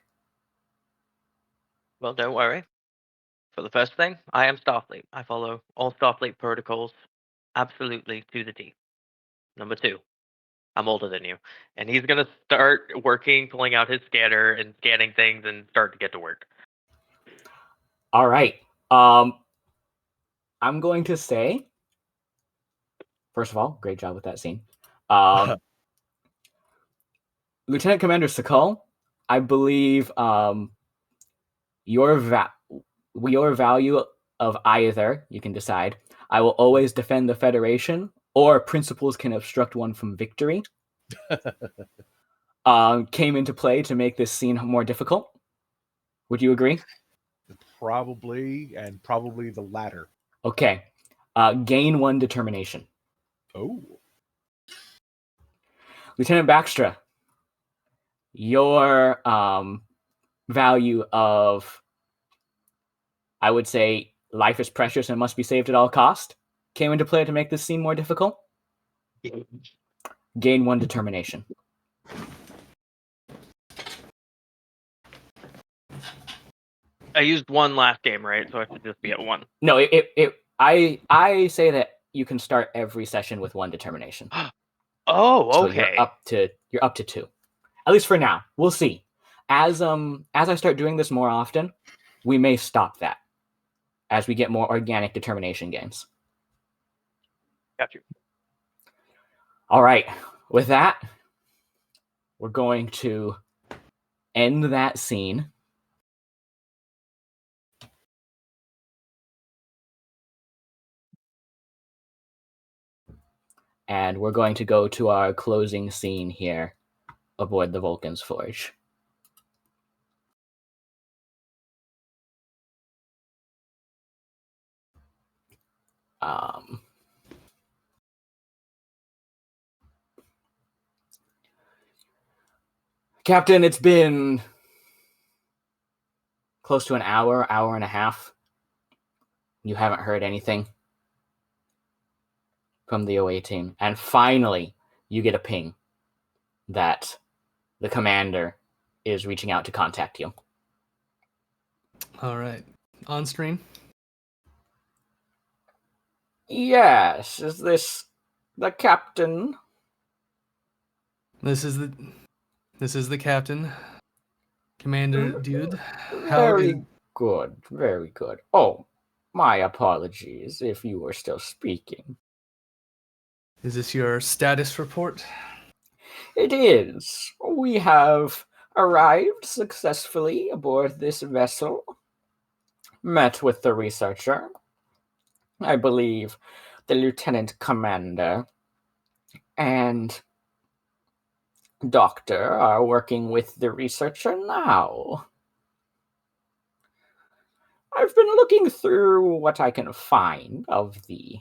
Well, don't worry. For the first thing, I am Starfleet. I follow all Starfleet protocols absolutely to the T. Number two, I'm older than you. And he's going to start working, pulling out his scanner and scanning things and start to get to work.
All right. I'm going to say, first of all, great job with that scene. Lieutenant Commander Sakal, I believe your value of either, you can decide. I will always defend the Federation, or principles can obstruct one from victory. Came into play to make this scene more difficult. Would you agree?
Probably the latter.
Okay. Gain 1 determination.
Oh.
Lieutenant Baxtra, your value of, I would say, life is precious and must be saved at all cost, came into play to make this scene more difficult. Gain 1 determination.
I used 1 last game, right? So I should just be at 1.
No, I say that you can start every session with 1 determination.
Oh, okay.
So you're up to 2. At least for now. We'll see. As I start doing this more often, we may stop that as we get more organic determination games.
Got you.
All right. With that, we're going to end that scene. And we're going to go to our closing scene here aboard the Vulcan's Forge. Captain, it's been close to an hour and a half. You haven't heard anything from the OA team. And finally, you get a ping that the commander is reaching out to contact you.
All right. On screen?
Yes. Is this the captain?
This is the captain. Commander Dyood.
Very good. Very good. Oh, my apologies if you were still speaking.
Is this your status report?
It is. We have arrived successfully aboard this vessel. Met with the researcher. I believe the lieutenant commander and doctor are working with the researcher now. I've been looking through what I can find of the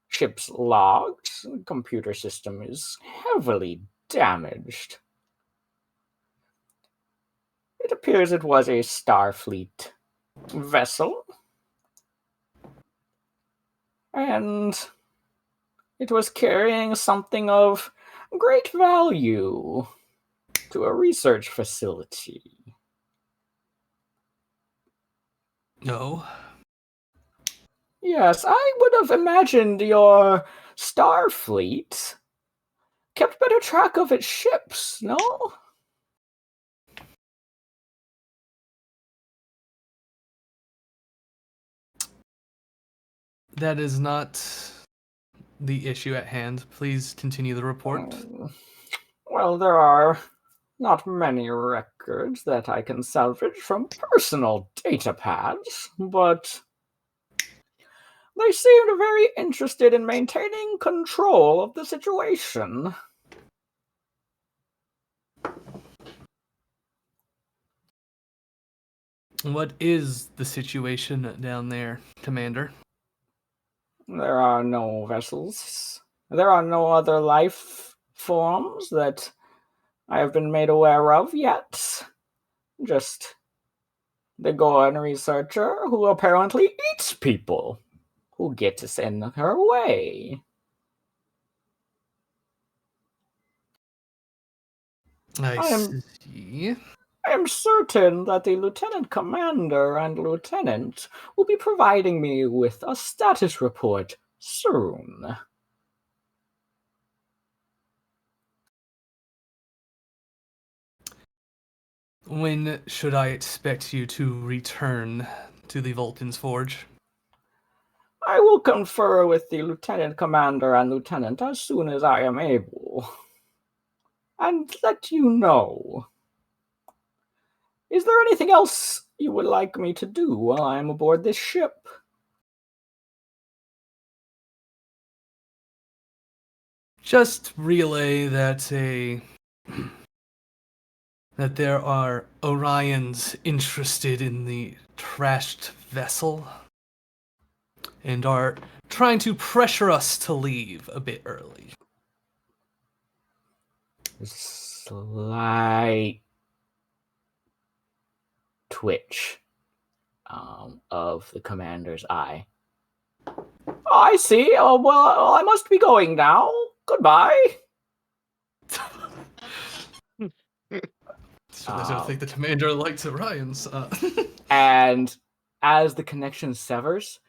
ship's logs. The computer system is heavily damaged. It appears it was a Starfleet vessel. And it was carrying something of great value to a research facility.
No.
Yes, I would have imagined your Starfleet kept better track of its ships, no?
That is not the issue at hand. Please continue the report.
Well, there are not many records that I can salvage from personal data pads, but they seemed very interested in maintaining control of the situation.
What is the situation down there, Commander?
There are no vessels. There are no other life forms that I have been made aware of yet. Just the Gorn researcher who apparently eats people who get to send her away.
I see.
I am certain that the Lieutenant Commander and Lieutenant will be providing me with a status report soon.
When should I expect you to return to the Vulcan's Forge?
I will confer with the Lieutenant Commander and Lieutenant as soon as I am able, and let you know. Is there anything else you would like me to do while I am aboard this ship?
Just relay that that there are Orions interested in the trashed vessel and are trying to pressure us to leave a bit early.
Slight twitch of the commander's eye. Oh, I see. Oh, well, I must be going now. Goodbye.
I don't think the commander likes Orions.
And as the connection severs,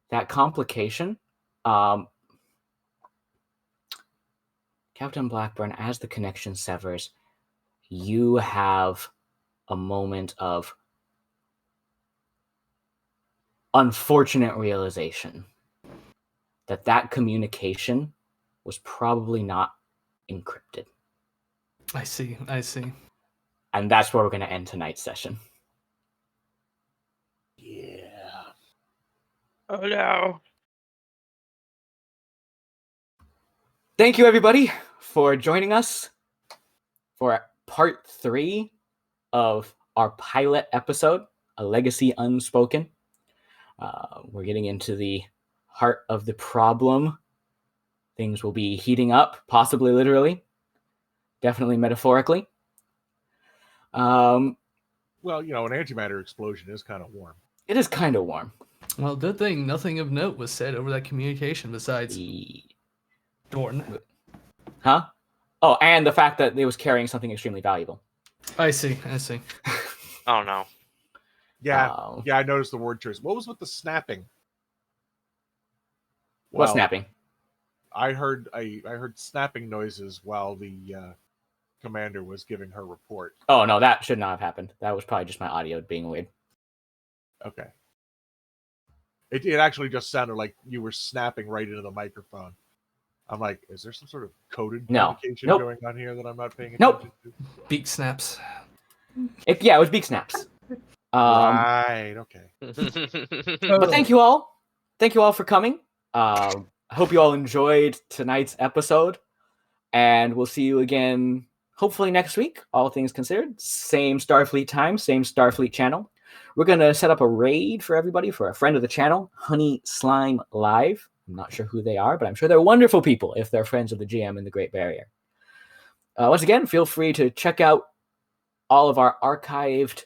that complication, Captain Blackburn, as the connection severs, you have a moment of unfortunate realization that communication was probably not encrypted.
I see.
And that's where we're going to end tonight's session.
Yeah.
Oh no.
Thank you, everybody, for joining us for part 3 of our pilot episode, A Legacy Unspoken. We're getting into the heart of the problem. Things will be heating up, possibly literally, definitely metaphorically.
Well, an antimatter explosion is kind of warm.
It is kind of warm.
Well, good thing nothing of note was said over that communication besides Dorn.
Huh? Oh, and the fact that it was carrying something extremely valuable.
I see.
Oh no.
Yeah, I noticed the word choice. What was with the snapping?
What snapping?
I heard snapping noises while the commander was giving her report.
Oh no, that should not have happened. That was probably just my audio being weird.
Okay. It actually just sounded like you were snapping right into the microphone. I'm like, is there some sort of coded communication going on here that I'm not paying attention to?
Beak snaps.
It was beak snaps.
Right, okay.
But thank you all. Thank you all for coming. I hope you all enjoyed tonight's episode. And we'll see you again, hopefully next week, all things considered. Same Starfleet time, same Starfleet channel. We're going to set up a raid for everybody, for a friend of the channel, Honey Slime Live. I'm not sure who they are, but I'm sure they're wonderful people if they're friends of the GM in the Great Barrier. Once again, feel free to check out all of our archived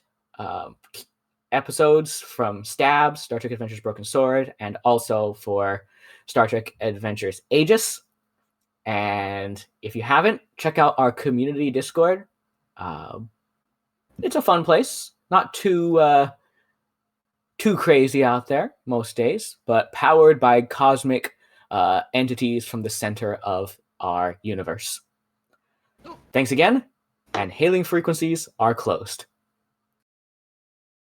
episodes from Stabs, Star Trek Adventures Broken Sword, and also for Star Trek Adventures Aegis. And if you haven't, check out our community Discord. It's a fun place. Not too crazy out there most days, but powered by cosmic entities from the center of our universe. Thanks again, and hailing frequencies are closed.